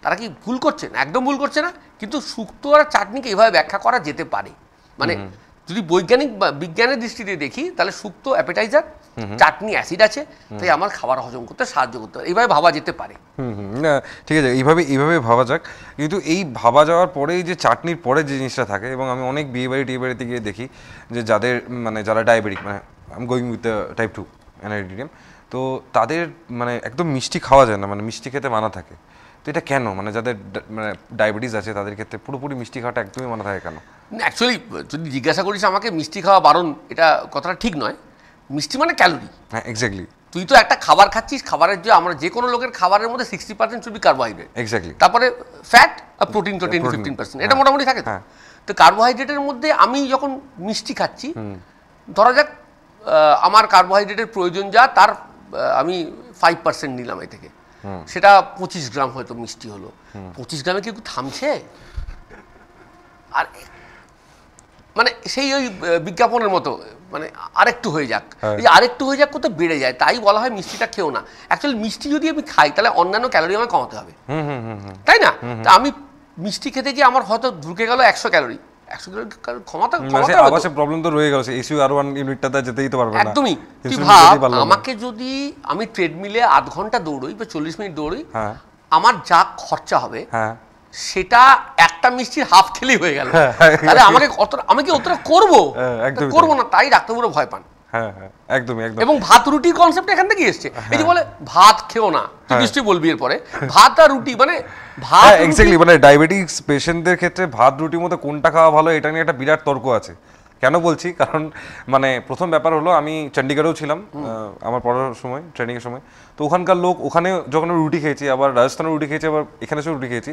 তারা কি ভুল করছে না? একদম ভুল করছে না, কিন্তু শুক্তো আর চাটনিকে এভাবে ব্যাখ্যা করা যেতে পারে। মানে যদি বৈজ্ঞানিক বা বিজ্ঞানের দৃষ্টিতে দেখি, তাহলে শুক্তো অ্যাপেটাইজার, চাটনি অ্যাসিড আছে, তাই আমার খাবার হজম করতে সাহায্য করতে পারে, এইভাবে ভাবা যেতে পারে। না ঠিক আছে, এইভাবে ভাবা যাক। কিন্তু এই ভাবা যাওয়ার পরেই যে চাটনির পরে যে জিনিসটা থাকে, এবং আমি অনেক টিয়ে বাড়িতে গিয়ে দেখি যে যাদের মানে যারা ডায়াবেটিক, মানে I am going with the type 2 অ্যানাইডিডিয়াম, তো তাদের মানে একদম মিষ্টি খাওয়া যায় না, মানে মিষ্টি খেতে মানা থাকে। তো এটা কেন? মানে যাদের মানে ডায়াবেটিস আছে তাদের ক্ষেত্রে পুরোপুরি মিষ্টি খাওয়াটা একদমই মানা থাকে কেন? অ্যাকচুয়ালি যদি জিজ্ঞাসা করিস আমাকে মিষ্টি খাওয়া বারণ, এটা কথাটা ঠিক নয়। মিষ্টি মানে ক্যালোরি। হ্যাঁ, এক্স্যাক্টলি। তুই তো একটা খাবার খাচ্ছিস, খাবারের যে আমরা যে কোনো লোকের খাবারের মধ্যে 60% শুধু কার্বোহাইড্রেট, এক্স্যাক্টলি। তারপরে ফ্যাট আর প্রোটিন তো 10-15%, এটা মোটামুটি থাকে। তো কার্বোহাইড্রেটের মধ্যে আমি যখন মিষ্টি খাচ্ছি, ধরা যাক আমার কার্বোহাইড্রেটের প্রয়োজন যা, তার আমি 5% নিলাম এ থেকে, সেটা 25 গ্রাম হয়তো মিষ্টি হলো। 25 গ্রামে কি থামছে? আর মানে সেই ওই বিজ্ঞাপনের মতো, মানে আরেকটু হয়ে যাক, এই আরেকটু হয়ে যাক করতে বেড়ে যায়, তাই বলা হয় মিষ্টিটা খেও না। অ্যাকচুয়ালি মিষ্টি যদি আমি খাই, তাহলে অন্যান্য ক্যালোরি আমায় কমাতে হবে, তাই না? তা আমি মিষ্টি খেতে গিয়ে আমার হয়তো ঢুকে গেল 100 ক্যালোরি, 100 ক্যালোরি কমাতে আবার প্রবলেম তো রয়ে গেল, এসইউ আর 1 ইউনিটটা যেতেই তো পারবে না। একদমই। তুই ভাব, আমাকে যদি আমি ট্রেডমিলে 8 ঘন্টা দৌড়ই বা 40 মিনিট দৌড়ই, আমার যা খরচা হবে সেটা একটা মিষ্টির হাফ খেলেই হয়ে গেল। তাহলে আমি কি অতটা করবো? করবো না, তাই ডাক্তারবাবুরা ভয় পান। একদমই একদম। এবং ভাত রুটির কনসেপ্ট এখান থেকে এসছে। এই যে বলে ভাত খেও না, তুই নিশ্চয়ই বলবি এরপরে, ভাত আর রুটি মানে ভাত এক্স্যাক্টলি, মানে ডায়াবেটিস পেশেন্টদের ক্ষেত্রে ভাত রুটির মধ্যে কোনটা খাওয়া ভালো, এটা নিয়ে একটা বিরাট তর্ক আছে। কেন বলছি? কারণ মানে প্রথম ব্যাপার হলো, আমি চণ্ডীগড়েও ছিলাম আমার পড়ার সময়, ট্রেনিংয়ের সময়। তো ওখানকার লোক, ওখানে যখন রুটি খেয়েছি, আবার রাজস্থানে রুটি খেয়েছি, আবার এখানে এসে রুটি খেয়েছি,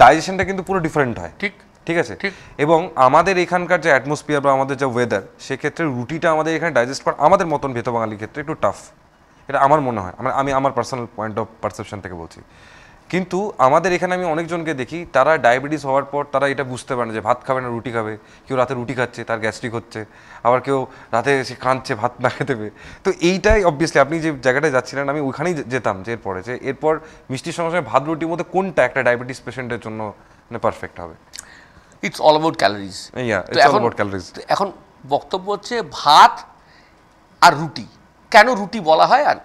ডাইজেশনটা কিন্তু পুরো ডিফারেন্ট হয়। ঠিক আছে। এবং আমাদের এখানকার যে অ্যাটমসফিয়ার বা আমাদের যে ওয়েদার, সেক্ষেত্রে রুটিটা আমাদের এখানে ডাইজেস্ট করা আমাদের মতন ভেতো বাঙালির ক্ষেত্রে একটু টাফ, এটা আমার মনে হয়। আমি আমার পার্সোনাল পয়েন্ট অফ পারসেপশন থেকে বলছি। কিন্তু আমাদের এখানে আমি অনেকজনকে দেখি তারা ডায়াবেটিস হওয়ার পর তারা এটা বুঝতে পারে না যে ভাত খাবে না রুটি খাবে, কেউ রাতে রুটি খাচ্ছে তার গ্যাস্ট্রিক হচ্ছে, আবার কেউ রাতে এসে কাঁদছে ভাত না খেতে পেয়ে। তো এইটাই অবভিয়াসলি আপনি যে জায়গাটায় যাচ্ছিলেন আমি ওইখানেই যেতাম, যে এরপরে যে এরপর মিষ্টির সঙ্গে সঙ্গে ভাত রুটির মধ্যে কোনটা একটা ডায়াবেটিস পেশেন্টের জন্য মানে পারফেক্ট হবে? It's all about calories. It's all about calories. এখন বক্তব্য হচ্ছে ভাত আর রুটি, কেন রুটি বলা হয়? আর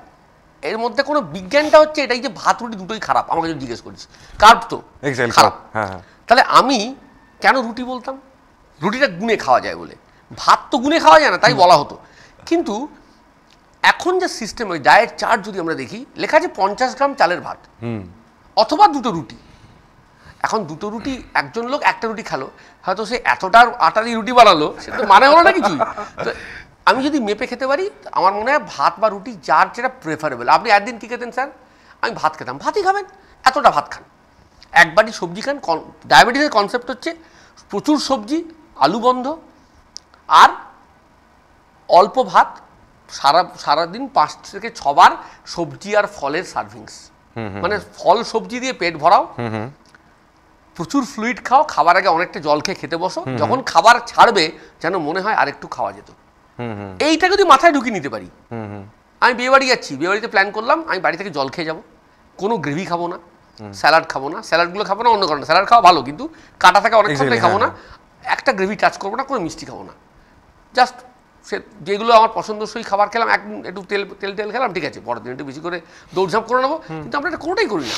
এর মধ্যে কোনো বিজ্ঞানটা হচ্ছে এটাই যে ভাত রুটি দুটোই খারাপ। আমাকে যদি জিজ্ঞেস করিস কার্ব তো খারাপ, তাহলে আমি কেন রুটি বলতাম? রুটিটা গুনে খাওয়া যায় বলে, ভাত তো গুনে খাওয়া যায় না তাই বলা হতো। কিন্তু এখন যে সিস্টেম, ওই ডায়েট চার্ট যদি আমরা দেখি, লেখা আছে 50 গ্রাম চালের ভাত অথবা 2টো রুটি। এখন 2টো রুটি, একজন লোক একটা রুটি খেলো, হয়তো সে এতটা আটা দিয়ে রুটি বানালো, সেটা তো মানে হলো না কিছুই। তো আমি যদি মেপে খেতে পারি, আমার মনে হয় ভাত বা রুটি যার যেটা প্রেফারেবল। আপনি একদিন কী খেতেন স্যার? আমি ভাত খেতাম, ভাতই খাবেন, এতটা ভাত খান, এক বাটি সবজি খান। ডায়াবেটিসের কনসেপ্ট হচ্ছে প্রচুর সবজি, আলু বন্ধ, আর অল্প ভাত, সারাদিন 5 থেকে 6 বার সবজি আর ফলের সার্ভিংস, মানে ফল সবজি দিয়ে পেট ভরাও, প্রচুর ফ্লুইড খাও, খাবার আগে অনেকটা জল খেয়ে খেতে বসো, যখন খাবার ছাড়বে যেন মনে হয় আরেকটু খাওয়া যেত। এইটা যদি মাথায় ঢুকিয়ে নিতে পারি, আমি বিয়ে বাড়ি যাচ্ছি, বিয়ে বাড়িতে প্ল্যান করলাম আমি বাড়ি থেকে জল খেয়ে যাবো, কোনো গ্রেভি খাবো না, স্যালাড খাবো না, স্যালাডগুলো খাবো না অন্য কারণে, স্যালাড খাওয়া ভালো কিন্তু কাটা থাকে অনেকক্ষণটাই খাবো না, একটা গ্রেভি টাচ করবো না, কোনো মিষ্টি খাবো না, জাস্ট সে যেগুলো আমার পছন্দসই খাবার খেলাম, একটু তেল খেলাম, ঠিক আছে, পরের দিন একটু বেশি করে দৌড়ঝাঁপ করে নেবো। কিন্তু আমরা এটা কোনোটাই করি না,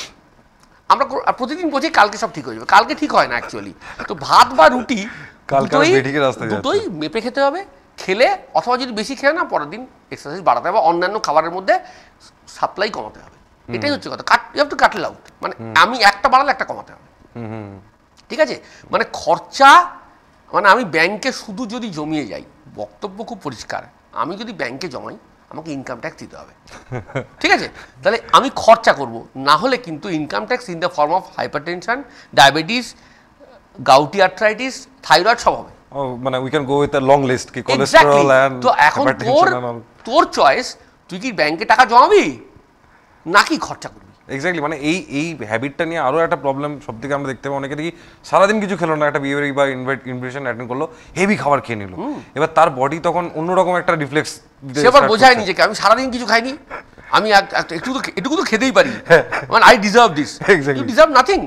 আমরা প্রতিদিন বলছি কালকে সব ঠিক হয়ে যাবে, কালকে ঠিক হয় না অ্যাকচুয়ালি। তো ভাত বা রুটি দুটোই মেপে খেতে হবে, খেলে অথবা যদি বেশি খেয়ে না পরের দিন এক্সারসাইজ বাড়াতে হবে, অন্যান্য খাবারের মধ্যে সাপ্লাই কমাতে হবে, এটাই হচ্ছে কথা। You have to cut it out, মানে আমি একটা বাড়ালে একটা কমাতে হবে, ঠিক আছে? মানে খরচা, মানে আমি ব্যাংকে শুধু যদি জমিয়ে যাই, বক্তব্য খুব পরিষ্কার, আমি যদি ব্যাংকে জমাই আমাকে ইনকাম ট্যাক্স দিতে হবে, ঠিক আছে? তাহলে আমি খরচা করব, না হলে কিন্তু income tax in the form of hypertension, diabetes, gouty arthritis, thyroid সব হবে। মানে we can go with a long list, কি কোলেস্টেরল এন্ড তো এখন তোর চয়েস, তুই কি ব্যাংকে টাকা জমাবি নাকি খরচা করবি। এক্স্যাক্টলি, মানে এই হ্যাবিটটা নিয়ে আরো একটা প্রবলেম সবথেকে আমরা দেখতে পাই, অনেকে দেখি সারাদিন কিছু খেলো না, একটা বিয়ে বাড়ি বা ইনভিটেশন অ্যাটেন্ড করলো, হেভি খাবার খেয়ে নিল, এবার তার বডি তখন অন্যরকম একটা রিফ্লেক্স, সে আবার বোঝায় নিজেকে আমি সারাদিন কিছু খাইনি, আমি একটু তো খেতেই পারি, মানে I deserve this. You deserve nothing.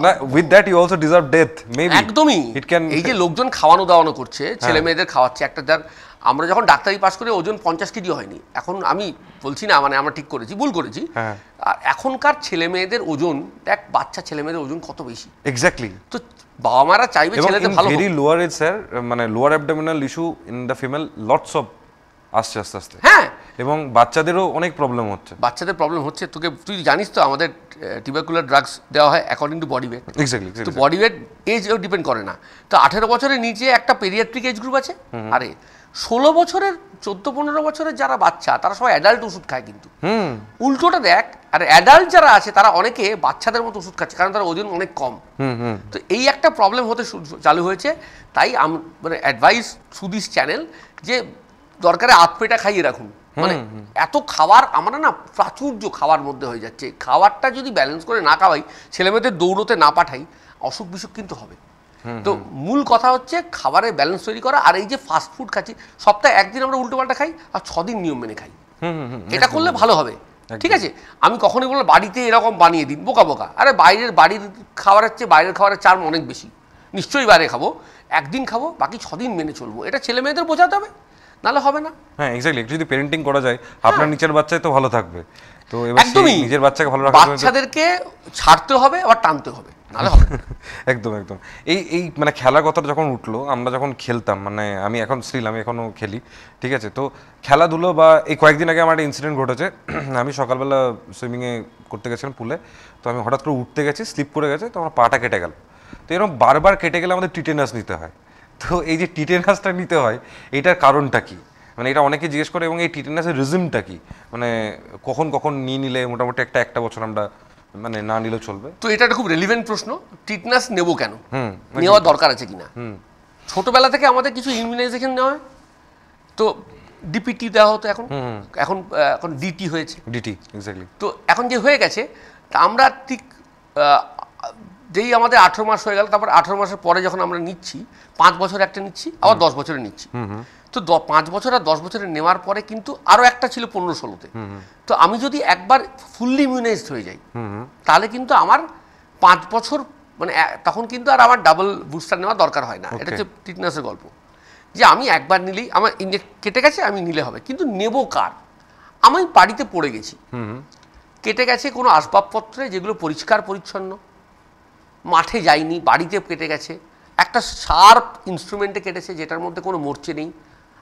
না, with that you also deserve death maybe. একদমই। এই যে লোকজন খাওয়ানো দাওয়ানো করছে, ছেলে মেয়েদের খাওয়াচ্ছে, একটা যার আমরা যখন ডাক্তারি পাস করে ওজন 50 কেজি হয়নি, এখন আমি বলছি না মানে আমরা ঠিক করেছি, ভুল করেছি, আর এখনকার ছেলে মেয়েদের ওজন, দেখ বাচ্চা ছেলে মেয়েদের ওজন কত বেশি। এক্স্যাক্টলি। তো বাবা মারা চাইবে ছেলেদের ভালো, ভেরি লোয়ার এজ স্যার, মানে lower abdominal issue in the female lots of আসছে আস্তে আস্তে। হ্যাঁ, এবং বাচ্চাদেরও অনেক প্রবলেম হচ্ছে। বাচ্চাদের প্রবলেম হচ্ছে, তুই জানিস তো আমাদের টিউবারকুলার ড্রাগস দেওয়া হয় according to body weight. Exactly. তো বডি ওয়েট এজও ডিপেন্ড করে না। তো 18 বছরের নিচে একটা পেরিয়াট্রিক এজ গ্রুপ আছে, আরে 16 বছরের 14-15 বছরের যারা বাচ্চা তারা সবাই অ্যাডাল্ট ওষুধ খায়, কিন্তু উল্টোটা দেখ, আর অ্যাডাল্ট যারা আছে তারা অনেকে বাচ্চাদের মতো ওষুধ খাচ্ছে, কারণ তার ওজন অনেক কম। তো এই একটা প্রবলেম হতে চালু হয়েছে। তাই মানে অ্যাডভাইস থ্রু দিস চ্যানেল যে দরকারে পেটা খাইয়ে রাখুন, মানে এত খাবার আমরা না প্রাচুর্য খাওয়ার মধ্যে হয়ে যাচ্ছে, খাবারটা যদি ব্যালেন্স করে না খাওয়াই, ছেলেমেয়েদের দৌড়তে না পাঠাই, অসুখ বিসুখ কিন্তু হবে। তো মূল কথা হচ্ছে খাবারের ব্যালেন্স তৈরি করা। আর এই যে ফাস্ট ফুড খাচ্ছি, সপ্তাহে একদিন আমরা উল্টো পাল্টা খাই আর 6 দিন নিয়ম মেনে খাই, এটা করলে ভালো হবে, ঠিক আছে? আমি কখনোই বললাম বাড়িতে এরকম বানিয়ে দিন, বোকা বোকা। আরে বাড়ির খাবারের চেয়ে বাইরের খাবারের চার্ম অনেক বেশি, নিশ্চয়ই বাইরে খাবো, একদিন খাবো, বাকি 6 দিন মেনে চলবো, এটা ছেলে মেয়েদের বোঝাতে হবে, নাহলে হবে না। হ্যাঁ, এক্স্যাক্টলি। একটু যদি পেরেন্টিং করা যায়, আপনার নিচের বাচ্চাই তো ভালো থাকবে। তো এবার নিজের বাচ্চাকে ভালো রাখতে হবে, বাচ্চাদেরকে ছাড়তে হবে আবার টানতে হবে, নাহলে হবে না। একদম একদম। এই মানে খেলার কথাটা যখন উঠলো, আমরা যখন খেলতাম, মানে আমি এখন স্টিল আমি এখনো খেলি, ঠিক আছে? তো খেলাধুলো বা এই কয়েকদিন আগে আমার একটা ইনসিডেন্ট ঘটেছে। আমি সকালবেলা সুইমিংয়ে করতে গেছিলাম পুলে, তো আমি হঠাৎ করে উঠতে গেছি, স্লিপ করে গেছে, তো আমার পাটা কেটে গেল। তো এরকম বারবার কেটে গেলে আমাদের টিটেনাস নিতে হয়। তো এই যে টিটেনাসটা নিতে হয়, এটার কারণটা কি? মানে এটা অনেকে জিজ্ঞেস করে, এবং এই টিটেনাসের রিজমটা কি, মানে কখন নিয়ে নিলে মোটামুটি একটা বছর আমরা মানে না নিলেও চলবে? তো এটা একটা খুব রেলিভেন্ট প্রশ্ন, টিটেনাস নেব কেন, নেওয়ার দরকার আছে কিনা। ছোটবেলা থেকে আমাদের কিছু ইমিউনাইজেশন নেওয়া হয়, তো ডিপিটি দেওয়া হতো, এখন ডিটি হয়েছে, ডিটি, এক্স্যাক্টলি। তো এখন যে হয়ে গেছে, তা আমরা ঠিক যেই আমাদের 18 মাস হয়ে গেল, তারপর 18 মাসের পরে যখন আমরা নিচ্ছি 5 বছর একটা নিচ্ছি, আবার 10 বছরে নিচ্ছি। তো 5 বছর আর 10 বছরে নেওয়ার পরে কিন্তু আরও একটা ছিল 15-16-তে। তো আমি যদি একবার ফুললি ইমিউনাইজড হয়ে যাই তাহলে কিন্তু আমার 5 বছর মানে তখন কিন্তু আর আমার ডাবল বুস্টার নেওয়ার দরকার হয় না। এটা হচ্ছে টিটনাসের গল্প, যে আমি একবার নিলেই আমার কেটে গেছে, আমি নিলে হবে। কিন্তু নেব কার? আমি বাড়িতে পড়ে গেছি, কেটে গেছে কোনো আসবাবপত্রে যেগুলো পরিষ্কার পরিচ্ছন্ন, মাঠে যাইনি, বাড়িতে কেটে গেছে, একটা শার্প ইনস্ট্রুমেন্টে কেটেছে যেটার মধ্যে কোনো মরচে নেই,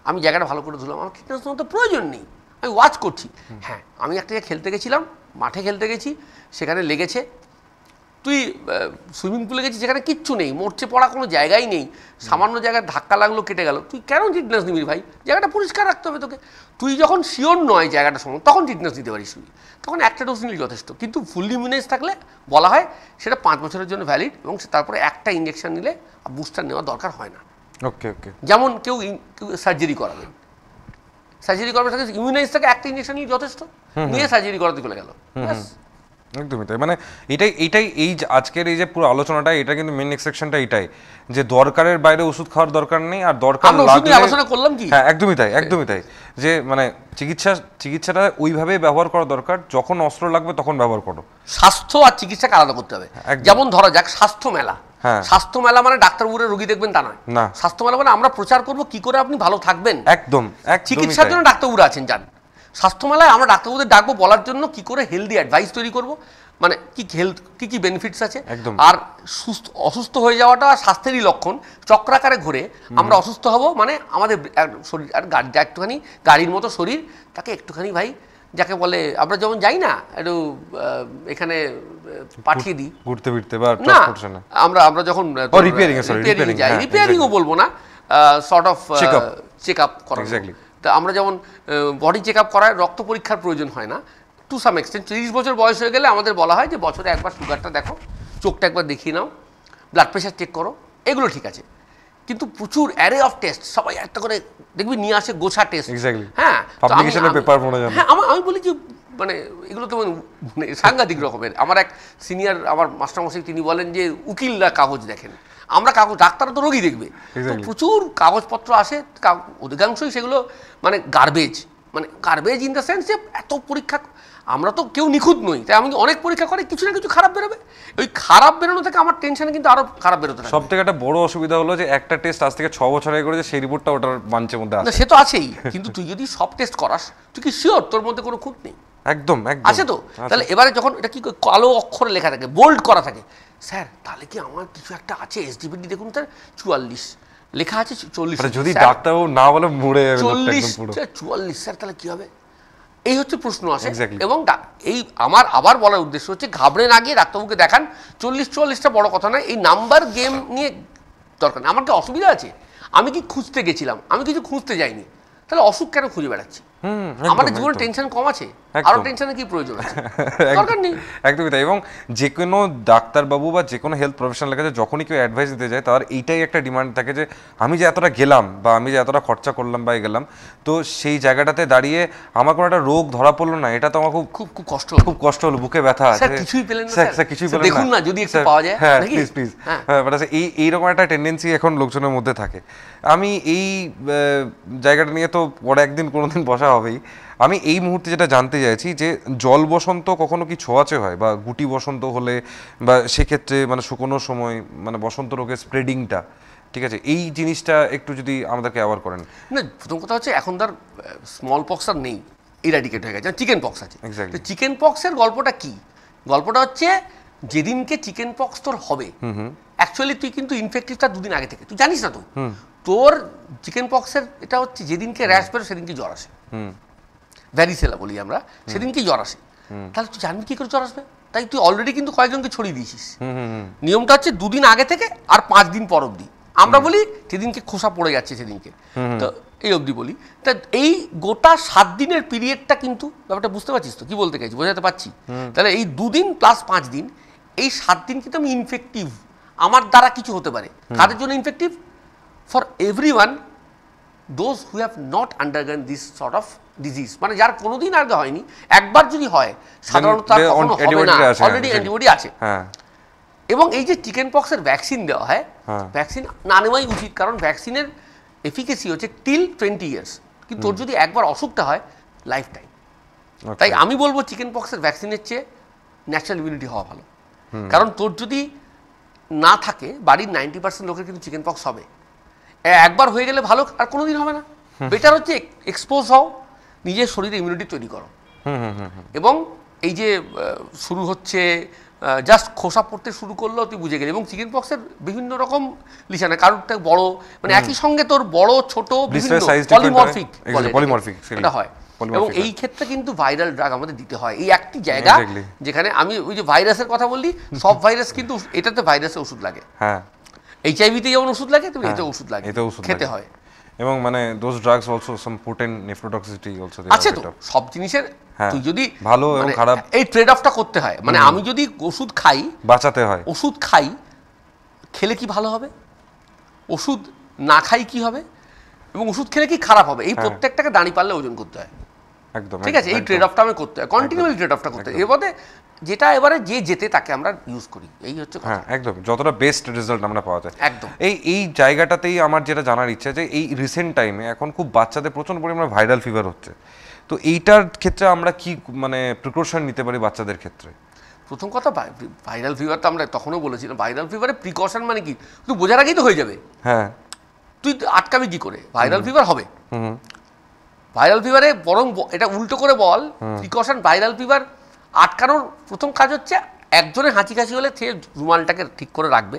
আমি জায়গাটা ভালো করে ধুলাম, আমার টিটনাস মতো প্রয়োজন নেই, আমি ওয়াচ করছি। হ্যাঁ, আমি একটা জায়গায় খেলতে গেছিলাম, মাঠে খেলতে গেছি, সেখানে লেগেছে। তুই সুইমিং পুলে গেছিস যেখানে কিচ্ছু নেই, মরচে পড়া কোনো জায়গাই নেই, সামান্য জায়গায় ধাক্কা লাগলো কেটে গেল, তুই কেন টিটনাস নিবি ভাই? জায়গাটা পরিষ্কার রাখতে হবে তোকে। তুই যখন শিওর নয় জায়গাটা সম্বন্ধে তখন টিটনাস নিতে পারিস তুই, তখন একটা ডোজ নিলে যথেষ্ট। কিন্তু ফুললি ইমিউনাইজ থাকলে বলা হয় সেটা 5 বছরের জন্য ভ্যালিড, এবং তারপরে একটা ইঞ্জেকশন নিলে বুস্টার নেওয়ার দরকার হয় না। ওকে ওকে। যেমন কেউ সার্জারি করাবেন, সার্জারি করাবে থাকে ইমিউনাইজ থাকে, একটা ইঞ্জেকশন নিয়ে যথেষ্ট, নিয়ে সার্জারি করাতে চলে গেল। একদমই তাই। মানে এইটাই এই আজকের এই যে পুরো আলোচনাটা, এটা কিন্তু মেন এক্সেপশনটা এটাই, যে দরকারের বাইরে ওষুধ খাওয়ার দরকার নেই, আর দরকার লাগলে আলোচনা করলাম কি। হ্যাঁ, একদমই তাই। যে মানে চিকিৎসাটা ওইভাবেই ব্যবহার করা দরকার, যখন অস্ত্র লাগবে তখন ব্যবহার করো। স্বাস্থ্য আর চিকিৎসাকে আলাদা করতে হবে। যেমন ধরা যাক স্বাস্থ্য মেলা, স্বাস্থ্য মেলা মানে ডাক্তারবাবুরা রোগী দেখবেন তা নয়। স্বাস্থ্য মেলা মানে আমরা প্রচার করবো কি করে আপনি ভালো থাকবেন। একদম। চিকিৎসার জন্য ডাক্তারবাবুরা আছেন, যান। স্বাস্থ্য মেলায় আমরা ডাক্তারবাবুদের ডাকবো বলার জন্য কি করে হেলদি অ্যাডভাইস তৈরি করবো, মানে কি বেনিফিটস আছে। আর অসুস্থ হয়ে যাওয়াটা স্বাস্থ্যেরই লক্ষণ, চক্রাকারে ঘুরে আমরা অসুস্থ হব, মানে আমাদের শরীর আর একটুখানি গাড়ির মতো শরীর, তাকে একটুখানি ভাই যাকে বলে আমরা যেমন যাই না একটু এখানে পাঠিয়ে দিই ঘুরতে ফিরতে, বা না আমরা যখন রিপেয়ারিংও বলবো না, সর্ট অফ চেক আপ করা। তা আমরা যেমন বডি চেক আপ করার রক্ত পরীক্ষার প্রয়োজন হয় না টু সাম এক্সটেন্ট। 30 বছর বয়স হয়ে গেলে আমাদের বলা হয় যে বছরে একবার সুগারটা দেখো, চোখটা একবার দেখিয়ে নাও, ব্লাড প্রেশার চেক করো, এগুলো ঠিক আছে। কিন্তু প্রচুর অ্যারে অফ টেস্ট সবাই একটা করে দেখবি নিয়ে আসে, গোছা টেস্ট। হ্যাঁ, আমি বলি যে মানে এগুলো তো মানে সাংঘাতিক রকমের। আমার এক সিনিয়র আমার মাস্টারমশাই তিনি বলেন যে উকিলরা কাগজ দেখেন, আমরা কাগজ, ডাক্তাররা তো রোগী দেখবে। তো প্রচুর কাগজপত্র আসে, অধিকাংশই সেগুলো মানে গার্বেজ ইন দ্য সেন্স যে এত পরীক্ষা, আমরা তো কেউ নিখুঁত নই, তাই আমি অনেক পরীক্ষা করে কিছু না কিছু খারাপ বেরোবে। ওই খারাপ বেরোনো থেকে আমার টেনশনে কিন্তু আরো খারাপ বেরোতে থাকে। সব থেকে একটা বড় অসুবিধা হলো যে একটা টেস্ট আজ থেকে 6 বছর আগে করেছে, সেই রিপোর্টটা ওটার মানচের মধ্যে আছে। সে তো আছেই, কিন্তু তুই যদি সব টেস্ট করাস তুই কি শিওর তোর মধ্যে কোনো খুঁত নেই? একদম আছে তো। তাহলে এবারে যখন এটা কি কালো অক্ষরে লেখা থাকে, বোল্ড করা থাকে, স্যার তাহলে কি আমার কিছু একটা আছে, এসডিপিডি দেখুন স্যার 44 লেখা আছে, 40, যদি ডাক্তারবাবু না বলে মরে যাবে 44 স্যার, তাহলে কি হবে? এই হচ্ছে প্রশ্ন আসে। এবং এই আমার আবার বলার উদ্দেশ্য হচ্ছে ঘাবড়ে না গিয়ে ডাক্তারবাবুকে দেখান। 44টা বড় কথা নয়, এই নাম্বার গেম নিয়ে দরকার নেই। আমার কি অসুবিধা আছে? আমি কি খুঁজতে গেছিলাম? আমি কিছু খুঁজতে যাইনি, তাহলে অসুখ কেন খুঁজে বেড়াচ্ছি? আমাদের জীবনে টেনশন কম আছে, আরো টেনশনের কি প্রয়োজন আছে? দরকার নেই। একদমই তাই। এবং যে কোনো ডাক্তারবাবু বা যে কোনো হেলথ প্রফেশনালের কাছে যখনই কেউ অ্যাডভাইস দিতে যায়, তার এইটাই একটা ডিমান্ড থাকে যে আমি যে এতটা গেলাম বা আমি যে এতটা খরচা করলাম বা গেলাম, তো সেই জায়গাটাতে দাঁড়িয়ে আমার কোনো একটা রোগ ধরা পড়লো না, এটা তো আমার খুব কষ্ট হলো, বুকে ব্যথা আছে, কিছুই পেলেন না স্যার, কিছুই পেলেন না, দেখুন না যদি একটু পাওয়া যায়। হ্যাঁ প্লিজ। বাট এইরকম একটা টেন্ডেন্সি এখন লোকজনের মধ্যে থাকে। আমি এই জায়গাটা নিয়ে তো পরে একদিন কোনোদিন বসা হবেই। আমি এই মুহূর্তে যেটা জানতে চাইছি যে জল বসন্ত কখনো কি ছোঁয়াচে হয়, বা গুটি বসন্ত হলে, বা সেক্ষেত্রে মানে শুকনোর সময় মানে বসন্ত রোগের স্প্রেডিংটা, ঠিক আছে, এই জিনিসটা একটু যদি আমাদেরকে অ্যাওয়ার করেন। না, প্রথম কথা হচ্ছে এখন তার স্মল পক্স আর নেই, ইরাডিকেট হয়ে গেছে, চিকেন পক্স আছে। তো চিকেন পক্সের গল্পটা কি? গল্পটা হচ্ছে যেদিনকে চিকেন পক্স তোর হবে, অ্যাকচুয়ালি তুই কিন্তু ইনফেক্টিভটা 2 দিন আগে থেকে তুই জানিস না। তো তোর চিকেন পক্সের এটা হচ্ছে যেদিনকে র্যাশ বেরো সেদিনকে জ্বর আসে, ভ্যারিসেলা বলি আমরা, সেদিনকেই জ্বর আসে। তাহলে তুই জানবি কি করে জ্বর আসবে? তাই তুই অলরেডি কিন্তু কয়েকজনকে ছড়িয়ে দিয়েছিস। নিয়মটা হচ্ছে 2 দিন আগে থেকে আর 5 দিন পর অবধি। আমরা বলি যেদিনকে খোসা পড়ে যাচ্ছে সেদিনকে, তো এই অবধি বলি। তা এই গোটা 7 দিনের পিরিয়ডটা কিন্তু ব্যাপারটা বুঝতে পারছিস তো কি বলতে চাইছি? বোঝাতে পারছি? তাহলে এই 2 দিন প্লাস 5 দিন, এই 7 দিন কিন্তু আমি ইনফেক্টিভ, আমার দ্বারা কিছু হতে পারে। কাদের জন্য infective? For everyone those who have not আন্ডারগন this sort of disease, মানে যার কোনোদিন আগে হয়নি, একবার যদি হয় সাধারণত তার কখনো হবে না, অলরেডি অ্যান্টিবডি আছে। এবং এই যে চিকেন পক্সের ভ্যাকসিন দেওয়া হয়, ভ্যাকসিন না নেওয়াই উচিত, কারণ ভ্যাকসিনের এফিকেসি হচ্ছে টিল 20 ইয়ার্স, কিন্তু তোর যদি একবার অসুখটা হয় লাইফ টাইম। তাই আমি বলবো চিকেন পক্সের ভ্যাকসিনের চেয়ে ন্যাচারাল ইমিউনিটি হওয়া ভালো, কারণ তোর যদি না থাকে বাড়ির 90% লোকের কিন্তু চিকেন পক্স হবে, একবার হয়ে গেলে ভালো, আর কোনোদিন হবে না। বেটার হচ্ছে এক্সপোজ হও, নিজের শরীরে ইমিউনিটি তৈরি করো। এবং এই যে শুরু হচ্ছে জাস্ট খোসা পড়তে শুরু করলো তুই বুঝে গেলি। এবং চিকেন পক্সের বিভিন্ন রকম লিশানে, কারোরটা বড়, মানে একই সঙ্গে তোর বড় ছোট পলিমরফিক এটা হয়। এবং এই ক্ষেত্রে কিন্তু ভাইরাল ড্রাগ আমাদের দিতে হয়, এই একটি জায়গা যেখানে আমি ওই যে ভাইরাসের কথা বললি, সব ভাইরাস কিন্তু এটাতে ভাইরাসের ওষুধ লাগে, এইচআইভিতে যেমন ওষুধ লাগে তুমি এতে ওষুধ লাগে, খেতে হয়। এবং মানে those drugs also some potent nephrotoxicity also আছে তো, সব জিনিসের তুই যদি ভালো এবং খারাপ এই ট্রেড অফটা করতে হয়। মানে আমি যদি ওষুধ খাই, বাঁচাতে হয়, ওষুধ খাই খেলে কি ভালো হবে, ওষুধ না খাই কি হবে, এবং ওষুধ খেলে কি খারাপ হবে, এই প্রত্যেকটাকে দাঁড়ি পারলে ওজন করতে হয়। একদম ঠিক আছে, এই ট্রেড অফটা আমি করতে হয়, কন্টিনিউয়ালি ট্রেড অফটা করতে হয়। এবারে যেটা এবারে যে যেতে তাকে আমরা ইউজ করি, এই হচ্ছে কথা। একদম, যতটা বেস্ট রেজাল্ট আমরা পাওয়া যায়। একদম এই জায়গাটাতেই আমার যেটা জানার ইচ্ছা, যে এই রিসেন্ট টাইমে এখন খুব বাচ্চাদের প্রচন্ড পরিমাণে ভাইরাল ফিভার হচ্ছে, তো এইটার ক্ষেত্রে আমরা কি মানে প্রিকশন নিতে পারি বাচ্চাদের ক্ষেত্রে? প্রথম কথা, ভাইরাল ফিভার তো আমরা তখনও বলেছিলাম, ভাইরাল ফিভারে প্রিকশন মানে কি, তুই বোঝার আগেই তো হয়ে যাবে। তুই আটকাবি কি করে, ভাইরাল ফিভার হবে। ভাইরাল ফিভারে বরং এটা উল্টো করে বল, প্রিকশন ভাইরাল ফিভার আটকানোর প্রথম কাজ হচ্ছে একজনের হাঁচি কাশি হলে সে রুমালটাকে ঠিক করে রাখবে।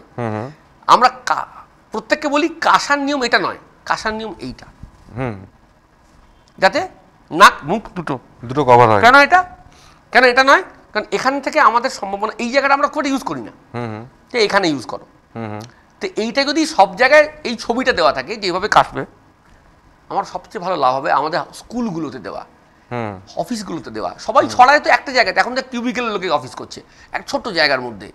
আমরা প্রত্যেককে বলি কাশার নিয়ম এটা নয়, কাশার নিয়ম এইটা, যাতে নাক মুখ দুটো কভার হয়। কেন এটা নয়, কারণ এখান থেকে আমাদের সম্ভাবনা, এই জায়গাটা আমরা খুব ইউজ করি না, তো এখানে ইউজ করো। তো এইটা যদি সব জায়গায় এই ছবিটা দেওয়া থাকে যেভাবে কাশবে, আমার সবচেয়ে ভালো লাভ হবে আমাদের স্কুলগুলোতে দেওয়া, অফিসগুলোতে দেওয়া। সবাই ছড়ায় তো একটা জায়গাতে, এখন তো কিউবিকেলের লোকে অফিস করছে এক ছোট্ট জায়গার মধ্যে,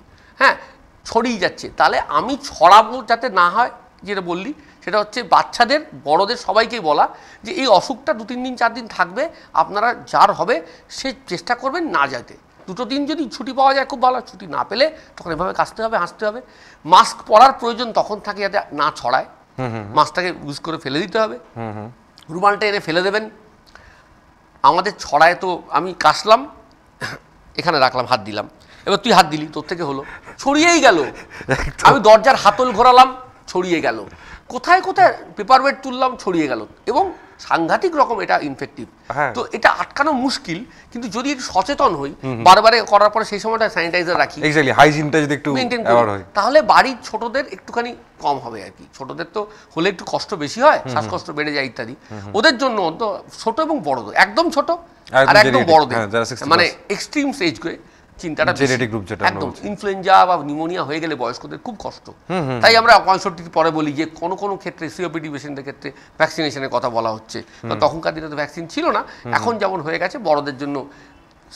ছড়িয়ে যাচ্ছে। তাহলে আমি ছড়াবো যাতে না হয়, যেটা বললি সেটা হচ্ছে বাচ্চাদের বড়দের সবাইকেই বলা যে এই অসুখটা 2-3 দিন 4 দিন থাকবে, আপনারা যার হবে সে চেষ্টা করবেন না যেতে। 2 দিন যদি ছুটি পাওয়া যায় খুব ভালো, ছুটি না পেলে তখন এভাবে কাশতে হবে, হাসতে হবে। মাস্ক পরার প্রয়োজন তখন থাকে যাতে না ছড়ায়, মাস্কটাকে ইউজ করে ফেলে দিতে হবে, রুমালটা এনে ফেলে দেবেন। আমাদের ছড়ায় তো আমি কাশলাম, এখানে রাখলাম, হাত দিলাম, এবার তুই হাত দিলি, তোর থেকে হলো, ছড়িয়েই গেল। আমি দরজার হাতল ঘোরালাম, ছড়িয়ে গেল। কোথায় কোথায় পেপার ওয়েট তুললাম, ছড়িয়ে গেল। এবং সাংঘাতিক রকম এটা ইনফেক্টিভ। তো এটা আটকানো মুশকিল, কিন্তু যদি একটু সচেতন হই, বারবারে করার পরে সেই সময়টা স্যানিটাইজার রাখি, হাইজিনটা যদি একটু মেইনটেইন করি, তাহলে বাড়ির ছোটদের একটুখানি কম হবে আর কি। ছোটদের তো হলে একটু কষ্ট বেশি হয়, শ্বাসকষ্ট বেড়ে যায় ইত্যাদি, ওদের জন্য তো ছোট এবং বড়দের, একদম ছোট আর একদম বড়দের, মানে এক্সট্রিম স্টেজ করে চিন্তাটা একদম। ইনফ্লুয়েঞ্জা বা নিউমোনিয়া হয়ে গেলে বয়স্কদের খুব কষ্ট। তাই আমরা 65 পরে বলি যে কোনো কোনো ক্ষেত্রে সিওপিডি পেশেন্টদের ক্ষেত্রে ভ্যাকসিনেশনের কথা বলা হচ্ছে। তখনকার দিনে তো ভ্যাকসিন ছিল না, এখন যেমন হয়ে গেছে বড়দের জন্য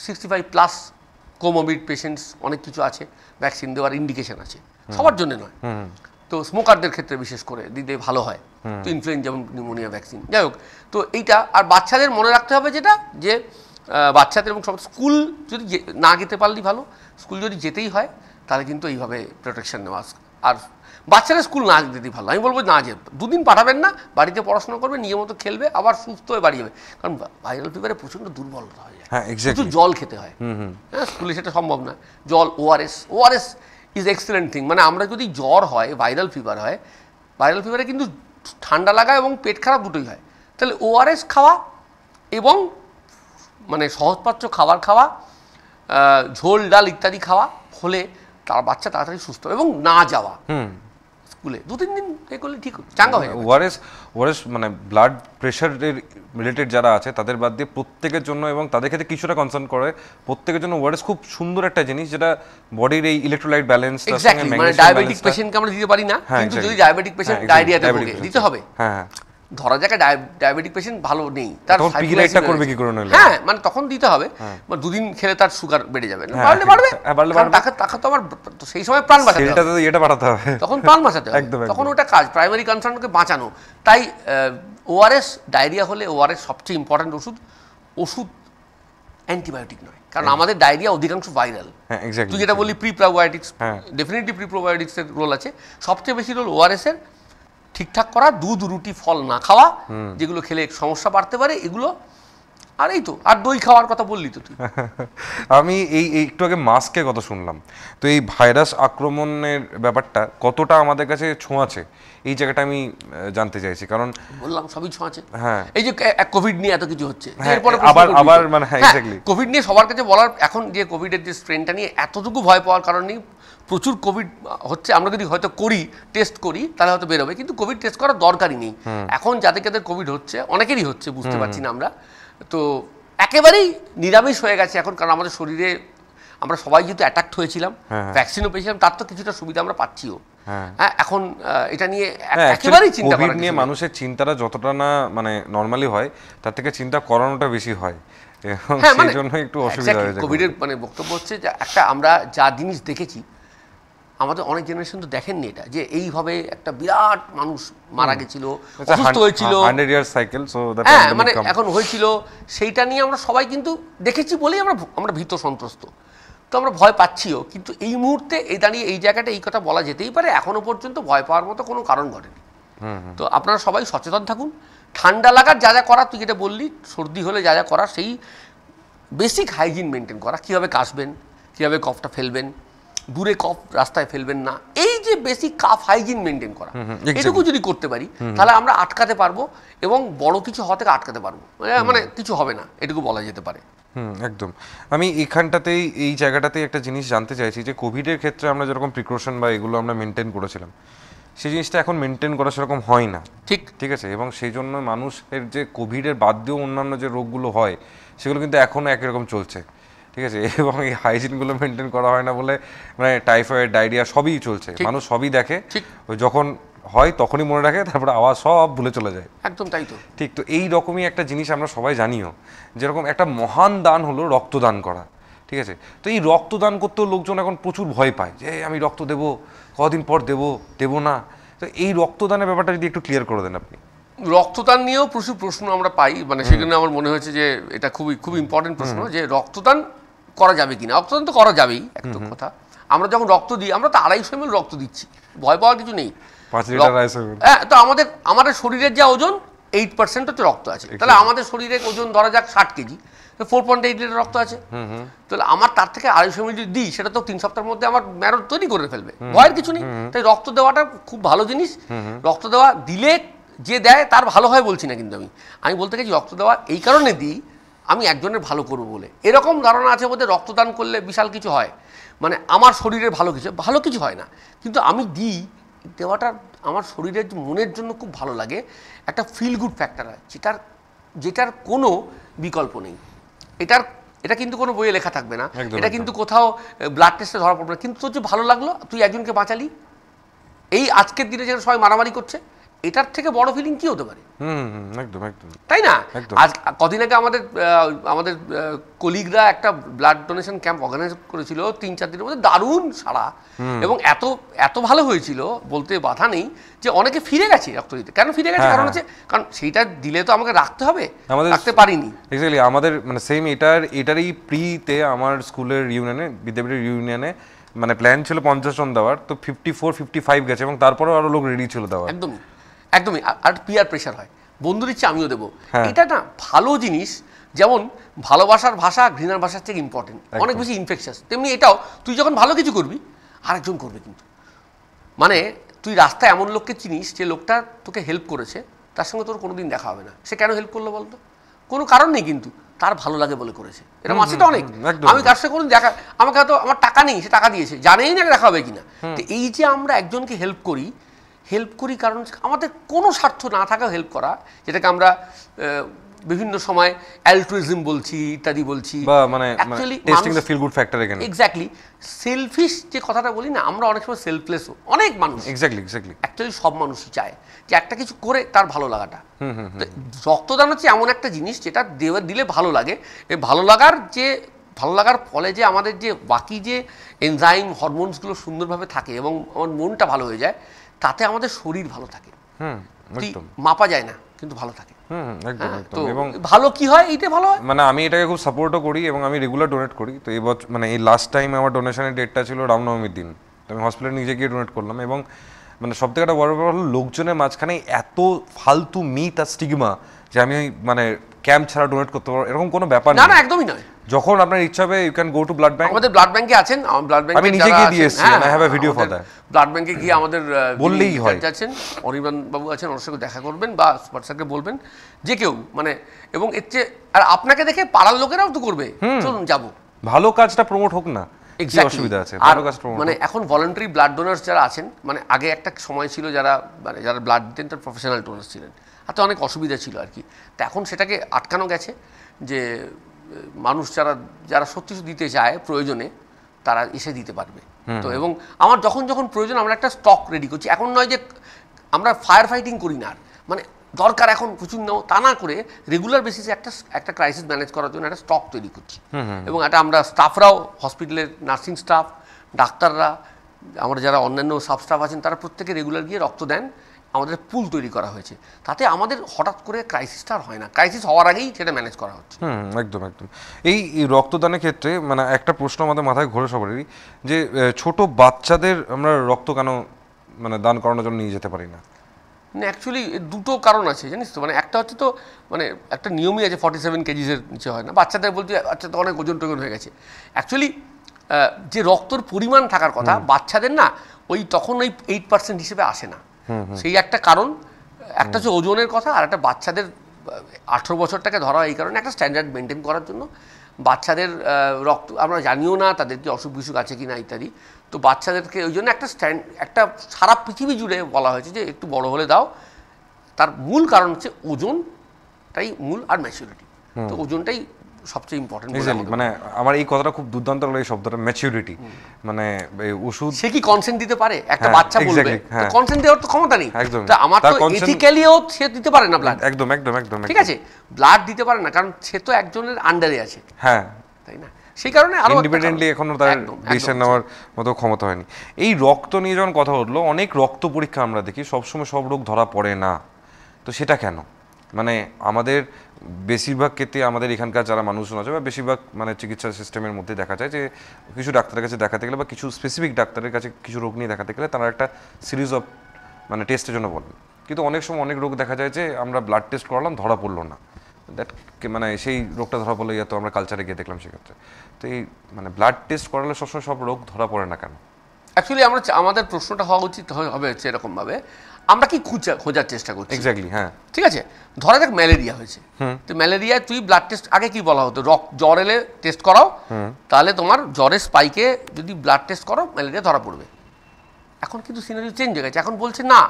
65+ কোমোবিড পেশেন্টস অনেক কিছু আছে, ভ্যাকসিন দেওয়ার ইন্ডিকেশন আছে, সবার জন্য নয়। তো স্মোকারদের ক্ষেত্রে বিশেষ করে দিতে ভালো হয়, তো ইনফ্লুয়েঞ্জা যেমন নিউমোনিয়া ভ্যাকসিন, যাই হোক। তো এইটা, আর বাচ্চাদের মনে রাখতে হবে যেটা, যে বাচ্চাদের এবং সব স্কুল যদি না যেতে পারলেই ভালো, স্কুল যদি যেতেই হয় তাহলে কিন্তু এইভাবে প্রোটেকশন নেওয়া। আর বাচ্চারা স্কুল না যেতেই ভালো, আমি বলবো না যে 2 দিন পাঠাবেন না, বাড়িতে পড়াশোনা করবে, নিয়মিত খেলবে, আবার সুস্থ হয়ে বাড়ি যাবে। কারণ ভাইরাল ফিভারে প্রচণ্ড দুর্বলতা হয়ে যায়, শুধু জল খেতে হয়। স্কুলে সেটা সম্ভব না। জল, ওআরএস ইজ এক্সেলেন্ট থিং। মানে আমরা যদি জ্বর হয়, ভাইরাল ফিভার হয়, ভাইরাল ফিভারে কিন্তু ঠান্ডা লাগা এবং পেট খারাপ দুটোই হয়। তাহলে ওআরএস খাওয়া এবং মানে সহজপাচ্য খাবার খাওয়া, ঝোল ডাল ইত্যাদি খাওয়া হলে তার বাচ্চা তাড়াতাড়ি সুস্থ, এবং না যাওয়া স্কুলে 2-3 দিন এ করলে ঠিক চাঙ্গা হয়ে যাবে। ওআরএস মানে ব্লাড প্রেশারের রিলেটেড যারা আছে তাদের বাদ দিয়ে প্রত্যেকের জন্য, এবং তাদের ক্ষেত্রে কিছুটা কনসার্ন করে, প্রত্যেকের জন্য ওআরএস খুব সুন্দর একটা জিনিস, যেটা বডির এই ইলেকট্রোলাইট ব্যালেন্স, মানে ডায়াবেটিক পেশেন্টকে আমরা দিতে পারি না, কিন্তু যদি ডায়াবেটিক পেশেন্ট ডায়রিয়াতে ভোগে দিতে হবে। ধরা যাক ডায়াবেটিক পেশেন্ট ভালো নেই, তার হ্যাঁ মানে তখন দিতে হবে, দুদিন খেলে তার সুগার বেড়ে যাবে, বাড়লে বাড়বে, তাকে তো আমার সেই সময় প্রাণ বাঁচাতে হবে, তখন প্রাণ বাঁচাতে হবে, তখন ওটা কাজ, প্রাইমারি কনসার্নকে বাঁচানো। তাই ওআরএস, ডায়রিয়া হলে ওআরএস সবচেয়ে ইম্পর্টেন্ট ওষুধ অ্যান্টিবায়োটিক নয়, কারণ আমাদের ডায়রিয়া অধিকাংশ ভাইরাল। তুই যেটা বললি প্রি প্রোবায়োটিক্স, ডেফিনেটলি প্রি প্রোবায়োটিক্সের রোল আছে, সবচেয়ে বেশি রোল ওআরএস এর ঠিকঠাক করা, দুধ রুটি ফল না খাওয়া, যেগুলো খেলে সমস্যা বাড়তে পারে এগুলো, আর এই তো, আর দই খাওয়ার কথা বললি তো তুই। আমি এই একটু আগে মাস্কের কথা শুনলাম, তো এই ভাইরাস আক্রমণের ব্যাপারটা কতটা আমাদের কাছে ছোঁয়াছে এই জায়গাটা আমি জানতে চাইছি, কারণ বললাম সবই ছোঁয়াছে। হ্যাঁ, এই যে কোভিড নিয়ে এত কিছু হচ্ছে, আবার মানে এক্স্যাক্টলি কোভিড নিয়ে সবার কাছে বলার, এখন যে কোভিডের যে স্ট্রেনটা নিয়ে এতটুকু ভয় পাওয়ার কারণ নেই, প্রচুর কোভিড হচ্ছে, আমরা যদি হয়তো টেস্ট করি তাহলে হয়তো বেরোবে, কিন্তু কোভিড টেস্ট করার দরকারই নেই। এখন যাদের যাদের কোভিড হচ্ছে, অনেকেরই হচ্ছে, বুঝতে পারছি না আমরা, তো একেবারেই নিরামিষ হয়ে গেছে এখন, কারণ আমাদের শরীরে আমরা সবাই যেহেতু অ্যাটাক্ট হয়েছিলাম, ভ্যাকসিনও পেয়েছিলাম, তার তো কিছুটা সুবিধা আমরা পাচ্ছিও। হ্যাঁ, এখন এটা নিয়ে একেবারেই চিন্তা করা নিয়ে মানুষের চিন্তাটা যতটা না মানে নরমালি হয়, তার থেকে চিন্তা করানোটা বেশি হয়, সেই জন্য একটু অসুবিধা হয়ে যায়। কোভিডের মানে বক্তব্য হচ্ছে যে একটা আমরা যা জিনিস দেখেছি, আমাদের অনেক জেনারেশন তো দেখেননি এটা, যে এইভাবে একটা বিরাট মানুষ মারা গেছিল, অসুস্থ হয়েছিল, 100 years cycle, so that মানে এখন হয়েছিল, সেইটা নিয়ে আমরা সবাই কিন্তু দেখেছি বলেই আমরা ভীত সন্ত্রস্ত, তো আমরা ভয় পাচ্ছিও, কিন্তু এই মুহূর্তে এই দাঁড়িয়ে এই জায়গাটা এই কথা বলা যেতেই পারে, এখনো পর্যন্ত ভয় পাওয়ার মতো কোনো কারণ ঘটেনি। তো আপনারা সবাই সচেতন থাকুন, ঠান্ডা লাগার যা যা করা, তুই যেটা বললি সর্দি হলে যা যা করা, সেই বেসিক হাইজিন মেনটেন করা, কীভাবে কাশবেন, কীভাবে কফটা ফেলবেন, দূরে কফ রাস্তায় ফেলবেন না, এই যে বেসিক কাফ হাইজিন মেনটেন করা, এটুকু যদি করতে পারি তাহলে আমরা আটকাতে পারবো, এবং বড় কিছু হওয়া থেকে আটকাতে পারবো, মানে কিছু হবে না, এটুকু বলা যেতে পারে। একদম। আমি এইখানটাতেই এই জায়গাটাতেই একটা জিনিস জানতে চাইছি, যে কোভিডের ক্ষেত্রে আমরা যেরকম প্রিকশন বা এগুলো আমরা মেনটেন করেছিলাম, সেই জিনিসটা এখন মেনটেন করা সেরকম হয় না, ঠিক আছে, এবং সেই জন্য মানুষের যে কোভিডের বাদ দিয়েও অন্যান্য যে রোগগুলো হয় সেগুলো কিন্তু এখনও একই রকম চলছে, ঠিক আছে, এবং এই হাইজিনগুলো মেনটেন করা হয় না বলে মানে টাইফয়েড, ডায়রিয়া সবই চলছে, মানুষ সবই দেখে, ওই যখন হয় তখনই মনে রাখে, তারপরে আওয়াজ সব ভুলে চলে যায়। একদম তাই তো, ঠিক। তো এই রকমই একটা জিনিস আমরা সবাই জানিও, যেরকম একটা মহান দান হলো রক্তদান করা, ঠিক আছে, তো এই রক্তদান করতেও লোকজন এখন প্রচুর ভয় পায়, যে আমি রক্ত দেবো, কদিন পর দেবো না, তো এই রক্তদানের ব্যাপারটা যদি একটু ক্লিয়ার করে দেন আপনি। রক্তদান নিয়েও প্রচুর প্রশ্ন আমরা পাই, মানে সেখানে আমার মনে হয়েছে যে এটা খুব ইম্পর্টেন্ট প্রশ্ন, যে রক্তদান করা যাবে কিনা। রক্তদান তো করা যাবেই, একটা কথা, আমরা যখন রক্ত দিই, আমরা তো 250 ml রক্ত দিচ্ছি, ভয় পাওয়ার কিছু নেই। 5 লিটার হ্যাঁ, তো আমাদের শরীরের যা ওজন 8% হচ্ছে রক্ত আছে, তাহলে আমাদের শরীরের ওজন ধরা যাক 60 কেজি, 4.8 লিটার রক্ত আছে, তাহলে আমার তার থেকে 250 ml যদি দিই, সেটা তো 3 সপ্তাহের মধ্যে আমার ম্যারো তৈরি করে ফেলবে, ভয়ের কিছু নেই। তাই রক্ত দেওয়াটা খুব ভালো জিনিস, রক্ত দেওয়া দিলে যে দেয় তার ভালো হয় বলছি না, কিন্তু আমি বলতে গেছি রক্ত দেওয়া এই কারণে দিই, আমি একজনের ভালো করবো বলে, এরকম ধারণা আছে বোধহয় রক্তদান করলে বিশাল কিছু হয়, মানে আমার শরীরের ভালো কিছু হয় না, কিন্তু আমি দিই, দেওয়াটা আমার শরীরের মনের জন্য খুব ভালো লাগে, একটা ফিল গুড ফ্যাক্টর হয়, যেটার কোনো বিকল্প নেই। এটা কিন্তু কোনো বইয়ে লেখা থাকবে না, এটা কিন্তু কোথাও ব্লাড টেস্টে ধরা পড়বে না, কিন্তু তোর যে ভালো লাগলো, তুই একজনকে বাঁচালি, এই আজকের দিনে যেখানে সবাই মারামারি করছে, এটার থেকে বড় ফিলিং কি হতে পারে? একদম একদম, তাই না? আজ কদিন আগে আমাদের কলিগরা একটা ব্লাড ডোনেশন ক্যাম্প অর্গানাইজ করেছিল, 3-4 দিনের মধ্যে দারুণ সাড়া, এবং এত ভালো হয়েছিল বলতে বাধা নেই, যে অনেকে ফিরে গেছে রক্ত দিতে। কেন ফিরে গেছে? কারণ হচ্ছে, কারণ সেইটা দিলে তো আমাকে রাখতে হবে, রাখতে পারিনি। এক্স্যাক্টলি, আমাদের মানে সেম এটারই প্রিতে আমার স্কুলের ইউনিয়নে, বিদ্যাপীঠের ইউনিয়নে মানে প্ল্যান ছিল 50 জন দেওয়ার, তো 54-55 গেছে, এবং তারপরেও আরো লোক রেডি ছিল দেওয়ার। একদমই। আর পিয়ার প্রেশার হয়, বন্ধু দিচ্ছে আমিও দেবো, এটা না ভালো জিনিস। যেমন ভালোবাসার ভাষা ঘৃণার ভাষার থেকে ইম্পর্টেন্ট, অনেক বেশি ইনফেকশাস, তেমনি এটাও তুই যখন ভালো কিছু করবি, আরেকজন করবে কিন্তু, মানে তুই রাস্তায় এমন লোককে চিনিস যে লোকটা তোকে হেল্প করেছে, তার সঙ্গে তোর কোনোদিন দেখা হবে না, সে কেন হেল্প করলো বলতো? কোনো কারণ নেই, কিন্তু তার ভালো লাগে বলে করেছে, এরকম আছে তো অনেক। আমি কার সাথে কোনোদিন আমাকে হয়তো আমার টাকা নেই, সে টাকা দিয়েছে, জানেই না দেখা হবে কিনা। তো এই যে আমরা একজনকে হেল্প করি কারণ আমাদের কোনো স্বার্থ না থাকা হেল্প করা, যেটাকে আমরা বিভিন্ন সময় অ্যালট্রুইজম বলছি ইত্যাদি বলছি, বা মানে testing the feel good factor এখানে। এক্স্যাক্টলি, সেলফিশ যে কথাটা বলি না, আমরা অনেক সময় সেলফলেসও, অনেক মানুষ এক্স্যাক্টলি অ্যাকচুয়ালি সব মানুষই চায় যে একটা কিছু করে তার ভালো লাগাটা। রক্তদান হচ্ছে এমন একটা জিনিস যেটা দিলে ভালো লাগে, এই ভালো লাগার ফলে যে আমাদের যে বাকি যে এনজাইম হরমোনসগুলো সুন্দরভাবে থাকে এবং আমার মনটা ভালো হয়ে যায়, তাতে আমাদের শরীর ভালো থাকে। মাপা যায় না কিন্তু ভালো থাকে। এবং ভালো কি হয়, এইটা ভালো হয়। মানে আমি এটাকে খুব সাপোর্টও করি এবং আমি রেগুলার ডোনেট করি। তো এই বছর মানে এই লাস্ট টাইম আমার ডোনেশনের ডেটটা ছিল রামনবমীর দিন, তো আমি হসপিটালে নিজে গিয়ে ডোনেট করলাম। এবং মানে সব থেকে একটা বড় ব্যাপার হলো লোকজনের মাঝখানে এত ফালতু মিথ আর স্টিগমা যে আমি মানে ক্যাম্প ছাড়া ডোনেট করতে পারবো, এরকম কোনো ব্যাপার না, না একদমই নয়। যখন আপনার ইচ্ছা হবে you can go to blood bank. আমাদের ব্লাড ব্যাংকে আছেন, ব্লাড ব্যাংকে আমি নিজে গিয়ে দিয়ে এসেছি, I have a video for that. Blood ব্যাংকে গিয়ে আমাদের বললেই হয় আছেন, অনির্বাণ বাবু আছেন, ওর সাথে দেখা করবেন বা সুপার স্যারকে বলবেন, যে কেউ মানে, এবং এর চেয়ে আর আপনাকে দেখে পাড়ার লোকেরাও তো করবে, চলুন যাবো, ভালো কাজটা প্রমোট হোক না, কি অসুবিধা আছে, ভালো কাজ প্রমোট। মানে এখন ভলান্টারি ব্লাড ডোনার্স যারা আছেন, মানে আগে একটা সময় ছিল যারা ব্লাড দিতেন তারা প্রফেশনাল ডোনার্স ছিলেন, হাতে অনেক অসুবিধা ছিল আর কি। তো এখন সেটাকে আটকানো গেছে যে মানুষ যারা সত্যি দিতে চায় প্রয়োজনে, তারা এসে দিতে পারবে। তো এবং আমার যখন প্রয়োজন আমরা একটা স্টক রেডি করছি। এখন নয় যে আমরা ফায়ার ফাইটিং করি না, মানে দরকার এখন প্রচুর নাও তা না করে রেগুলার বেসিসে একটা ক্রাইসিস ম্যানেজ করার জন্য একটা স্টক তৈরি করছি। এবং এটা আমরা স্টাফরাও, হসপিটালের নার্সিং স্টাফ, ডাক্তাররা, আমরা যারা অন্যান্য সাব স্টাফ আছেন, তারা প্রত্যেকে রেগুলার গিয়ে রক্ত দেন। আমাদের পুল তৈরি করা হয়েছে, তাতে আমাদের হঠাৎ করে ক্রাইসিসটা আর হয় না, ক্রাইসিস হওয়ার আগেই সেটা ম্যানেজ করা হচ্ছে। একদম। এই রক্তদানের ক্ষেত্রে মানে একটা প্রশ্ন আমাদের মাথায় ঘোরে সবারই, যে ছোট বাচ্চাদের আমরা রক্ত কেন মানে দান করানোর জন্য নিয়ে যেতে পারি না? অ্যাকচুয়ালি দুটো কারণ আছে জানিস তো। মানে একটা হচ্ছে তো মানে একটা নিয়মই আছে 47 কেজিসের নিচে হয় না। বাচ্চাদের বলতে আচ্ছা তো অনেক ওজন টোজন হয়ে গেছে। অ্যাকচুয়ালি যে রক্তর পরিমাণ থাকার কথা বাচ্চাদের না, তখন ওই 8% হিসেবে আসে না। সেই একটা কারণ, একটা হচ্ছে ওজনের কথা, আর একটা বাচ্চাদের 18 বছরটাকে ধরা এই কারণে একটা স্ট্যান্ডার্ড মেনটেন করার জন্য। বাচ্চাদের রক্ত আমরা জানিও না তাদের কি অসুখ বিসুখ আছে কি না ইত্যাদি। তো বাচ্চাদেরকে ওই জন্য একটা সারা পৃথিবী জুড়ে বলা হয়েছে যে একটু বড় হলে দাও। তার মূল কারণ হচ্ছে ওজনটাই মূল, আর ম্যাচুরিটি। তো ওজনটাই সবচেয়ে ইম্পর্টেন্ট। মানে আমার এই কথাটা খুব দুর্দান্ত লাগলো, এই শব্দটা ম্যাচুরিটি। মানে ওষুধ সে কি কনসেন্ট দিতে পারে? একটা বাচ্চা বলবে, কনসেন্ট দেওয়ার তো ক্ষমতা নেই। তা আমার তো এথিক্যালিও সে দিতে পারে না ব্লাড। একদম। ঠিক আছে, ব্লাড দিতে পারে না কারণ সে তো একজনের আন্ডারে আছে, হ্যাঁ, তাই না? সেই কারণে আরো ইন্ডিপেন্ডেন্টলি এখনো তার ডিসিশন নেওয়ার মতো ক্ষমতা হয়নি। এই রক্ত নিয়ে যখন কথা হলো, অনেক রক্ত পরীক্ষা আমরা দেখি, সবসময় সব রোগ ধরা পড়ে না। তো সেটা কেন? মানে আমাদের বেশিরভাগ ক্ষেত্রে আমাদের এখানকার যারা মানুষজন আছে বা বেশিরভাগ মানে চিকিৎসা সিস্টেমের মধ্যে দেখা যায় যে কিছু ডাক্তারের কাছে দেখাতে গেলে বা কিছু স্পেসিফিক ডাক্তারের কাছে কিছু রোগ নিয়ে দেখাতে গেলে তারা একটা সিরিজ অফ মানে টেস্টের জন্য বলেন। কিন্তু অনেক সময় অনেক রোগ দেখা যায় যে আমরা ব্লাড টেস্ট করালাম, ধরা পড়লো না, দ্যাট মানে সেই রোগটা ধরা পড়লে তো আমরা কালচারে গিয়ে দেখলাম সেক্ষেত্রে। তো এই মানে ব্লাড টেস্ট করালে সবসময় সব রোগ ধরা পড়ে না কেন? অ্যাকচুয়ালি আমাদের প্রশ্নটা হওয়া উচিত হবে হচ্ছে এরকমভাবে, আমরা কি খোঁজার চেষ্টা করছি? এক্স্যাক্টলি, হ্যাঁ। ঠিক আছে, ধরা যাক ম্যালেরিয়া হয়েছে, তো ম্যালেরিয়া তুই ব্লাড টেস্ট, আগে কি বলা হতো, জ্বর এলে টেস্ট করাও, তাহলে তোমার জ্বরের স্পাইকে যদি ব্লাড টেস্ট করো ম্যালেরিয়া ধরা পড়বে। এখন কিন্তু সিনারিও চেঞ্জ হয়ে গেছে, এখন বলছে না,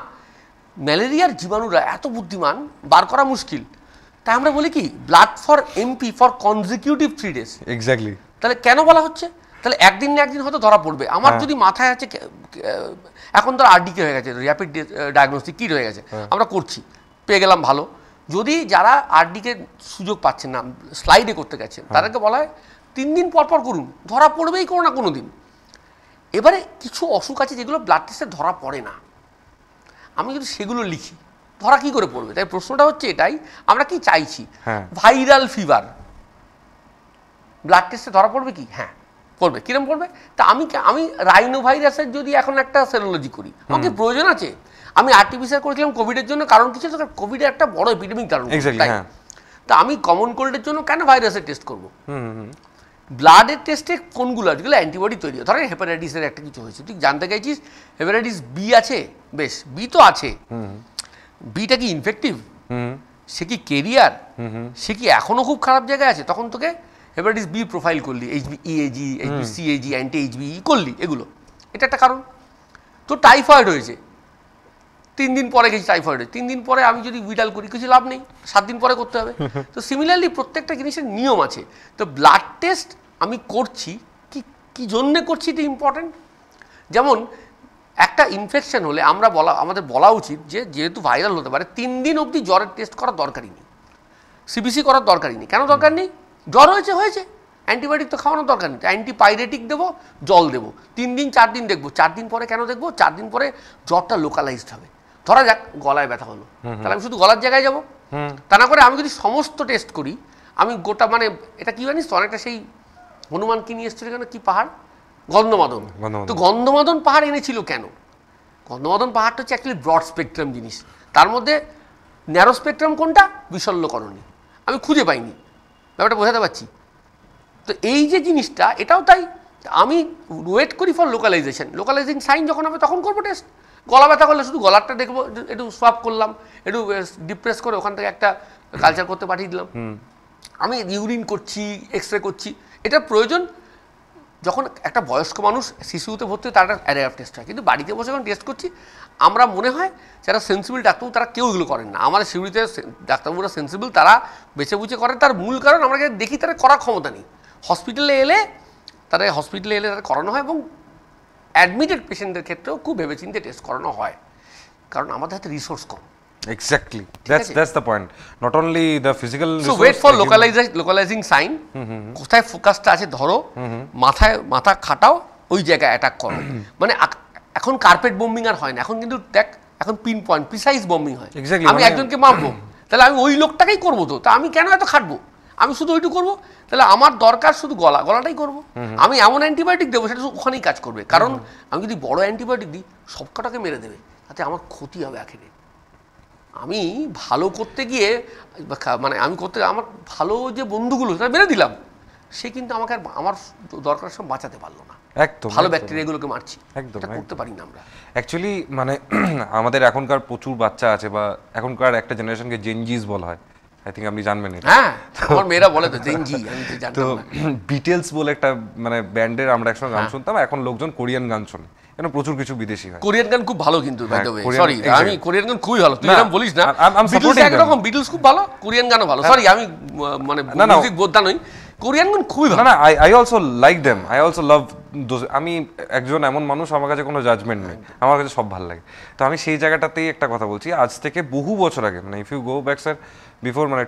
ম্যালেরিয়ার জীবাণুরা এত বুদ্ধিমান, বার করা মুশকিল, তাই আমরা বলি কি blood for MP for consecutive 3 days। Exactly. তাহলে কেন বলা হচ্ছে? তাহলে একদিন না একদিন হয়তো ধরা পড়বে। আমার যদি মাথায় আছে, এখন তো আরডিকে হয়ে গেছে, র্যাপিড ডায়াগনস্টিক কিট হয়ে গেছে, আমরা করছি, পেয়ে গেলাম ভালো। যদি যারা আরডিকে সুযোগ পাচ্ছেন না, স্লাইডে করতে গেছেন, তাদেরকে বলা হয় 3 দিন পর করুন, ধরা পড়বেই কোনো না কোনো দিন। এবারে কিছু অসুখ আছে যেগুলো ব্লাড টেস্টে ধরা পড়ে না, আমি যদি সেগুলো লিখি, ধরা কি করে পড়বে? তাই প্রশ্নটা হচ্ছে এটাই, আমরা কি চাইছি? ভাইরাল ফিভার ব্লাড টেস্টে ধরা পড়বে কি? হ্যাঁ পড়বে। কিরম পড়বে? তা আমি রাইনো ভাইরাসের যদি এখন একটা সেরোলজি করি, আমাকে প্রয়োজন আছে? আমি আরটিপিসিআর করেছিলাম কোভিডের জন্য, কারণ কিছু কোভিডের একটা বড় এপিডেমিক কারণ। তা আমি কমন কোল্ডের জন্য কেন ভাইরাসের টেস্ট করবো? ব্লাডের টেস্টে কোনগুলো, যেগুলো অ্যান্টিবডি তৈরি হয়, ধরো হেপাটাইটিসের একটা কিছু হয়েছে, তুই জানতে চাইছিস হেপাটাইটিস বি আছে, বেশ বি তো আছে, বিটা কি ইনফেক্টিভ, সে কি কেরিয়ার, সে কি এখনো খুব খারাপ জায়গায় আছে, তখন তোকে হেপাটাইটিস বি প্রোফাইল করলি, এইচবি-ইএজি, এইচবি-সিএজি, অ্যান্টি এইচবি করলি, এগুলো এটা একটা কারণ। তো টাইফয়েড হয়েছে, 3 দিন পরে গেছি টাইফয়েডে, 3 দিন পরে আমি যদি ভিটাল করি কিছু লাভ নেই, 7 দিন পরে করতে হবে। তো সিমিলারলি প্রত্যেকটা জিনিসের নিয়ম আছে। তো ব্লাড টেস্ট আমি করছি কি জন্যে করছি এটা ইম্পর্টেন্ট। যেমন একটা ইনফেকশন হলে আমাদের বলা উচিত যে যেহেতু ভাইরাল হতে পারে 3 দিন অবধি জ্বরের টেস্ট করার দরকারই নেই, সিবিসি করার দরকারই নেই। কেন দরকার নেই? জ্বর হয়েছে, অ্যান্টিবায়োটিক তো খাওয়ানোর দরকার নেই, অ্যান্টিপাইরেটিক দেবো, জল দেবো, 3 দিন 4 দিন দেখবো। 4 দিন পরে কেন দেখবো? 4 দিন পরে জ্বরটা লোকালাইজড হবে। ধরা যাক গলায় ব্যথা হলো, তাহলে আমি শুধু গলার জায়গায় যাবো। তা না করে আমি যদি সমস্ত টেস্ট করি, আমি গোটা মানে এটা কি জানিস তো, অনেকটা সেই হনুমান কি নিয়ে এসেছিল কেন, কি পাহাড়? গন্ধমাদন। তো গন্ধমাদন পাহাড় এনেছিল কেন? গন্ধমাদন পাহাড়টা হচ্ছে অ্যাকচুয়ালি ব্রড স্পেকট্রাম জিনিস, তার মধ্যে ন্যারো স্পেকট্রাম কোনটা? বিশল্যকরণী। আমি খুঁজে পাইনি, ব্যাপারটা বোঝাতে পারছি তো। এই যে জিনিসটা, এটাও তাই, আমি ওয়েট করি ফর লোকালাইজিং সাইন যখন হবে তখন করবো টেস্ট। গলা ব্যথা করলে শুধু গলারটা দেখবো, একটু সোয়াপ করলাম, একটু ডিপ্রেস করে ওখান থেকে একটা কালচার করতে পাঠিয়ে দিলাম। আমি ইউরিন করছি, এক্স রে করছি, এটা প্রয়োজন যখন একটা বয়স্ক মানুষ শিশুতে ভর্তি হয়, তার একটা অ্যারে অফ টেস্ট হয়। কিন্তু বাড়িতে বসে যখন টেস্ট করছি, আমরা মনে হয় যারা সেন্সিবল ডাক্তারবাবু তারা কেউ এগুলো করেন না। আমাদের শিউরিতে ডাক্তারবাবুরা সেন্সিবল, তারা বেছে বুঝে করেন। তার মূল কারণ আমরা দেখি তারা করার ক্ষমতা নেই। হসপিটালে এলে তাদের করানো হয়, এবং অ্যাডমিটেড পেশেন্টদের ক্ষেত্রেও খুব ভেবেচিন্তে টেস্ট করানো হয়, কারণ আমাদের হাতে resource com. Exactly. That's the point. Not only the physical so wait for localizing sign. কোথায় ফোকাসটা আছে ধরো, মাথা খাটাও, ওই জায়গায় অ্যাটাক করো। মানে এখন কার্পেট বম্বিং আর হয় না, এখন কিন্তু দেখ, এখন পিন পয়েন্ট প্রিসাইজ বম্বিং হয়। আমি একজনকে মারবো, তাহলে আমি ওই লোকটাকেই করবো। তো আমি কেন এত খাটবো? আমি শুধু ওইটুকু করবো, তাহলে আমার দরকার শুধু গলাটাই করবো। আমি এমন অ্যান্টিবায়োটিক দেবো সেটা ওখানেই কাজ করবে, কারণ আমি যদি বড় অ্যান্টিবায়োটিক দিই সবকটাকে মেরে দেবে, তাতে আমার ক্ষতি হবে আখেরে। আমি ভালো করতে গিয়ে মানে আমার ভালো যে বন্ধুগুলো সেটা মেরে দিলাম, সে কিন্তু আমাকে আমার দরকার সব বাঁচাতে পারলো না। একদম ভালো ব্যাকটেরিয়াগুলোকে মারছি, একদম করতে পারি না আমরা। অ্যাকচুয়ালি মানে আমাদের এখনকার প্রচুর বাচ্চা আছে, বা এখনকার একটা জেনারেশনকে জেনজিস বলা হয়, আই থিঙ্ক আপনি জানবেন এটা। হ্যাঁ, আমার মেয়েরা বলে তো জেনজি, আমি তো জানতাম না। বিটেলস বলে একটা মানে ব্যান্ডের আমরা একসঙ্গে গান শুনতাম, এখন লোকজন কোরিয়ান গান শোনে, কেন প্রচুর কিছু বিদেশি হয়। কোরিয়ান গান খুব ভালো, কিন্তু সরি, আমি কোরিয়ান গান খুবই ভালো, তুই এরকম বলিস না। বিটলস একরকম, বিটলস খুব ভালো, কোরিয়ান গানও ভালো। সরি, আমি মানে মিউজিক বোদ্ধা নই, কোরিয়ান গান খুবই ভালো। না, I also like them, I also love those. আমি একজন এমন মানুষ, আমার কাছে কোনো জাজমেন্ট নেই, আমার কাছে সব ভালো লাগে। তো আমি সেই জায়গাটাতেই একটা কথা বলছি, আজ থেকে বহু বছর আগে, মানে if you go back sir before মানে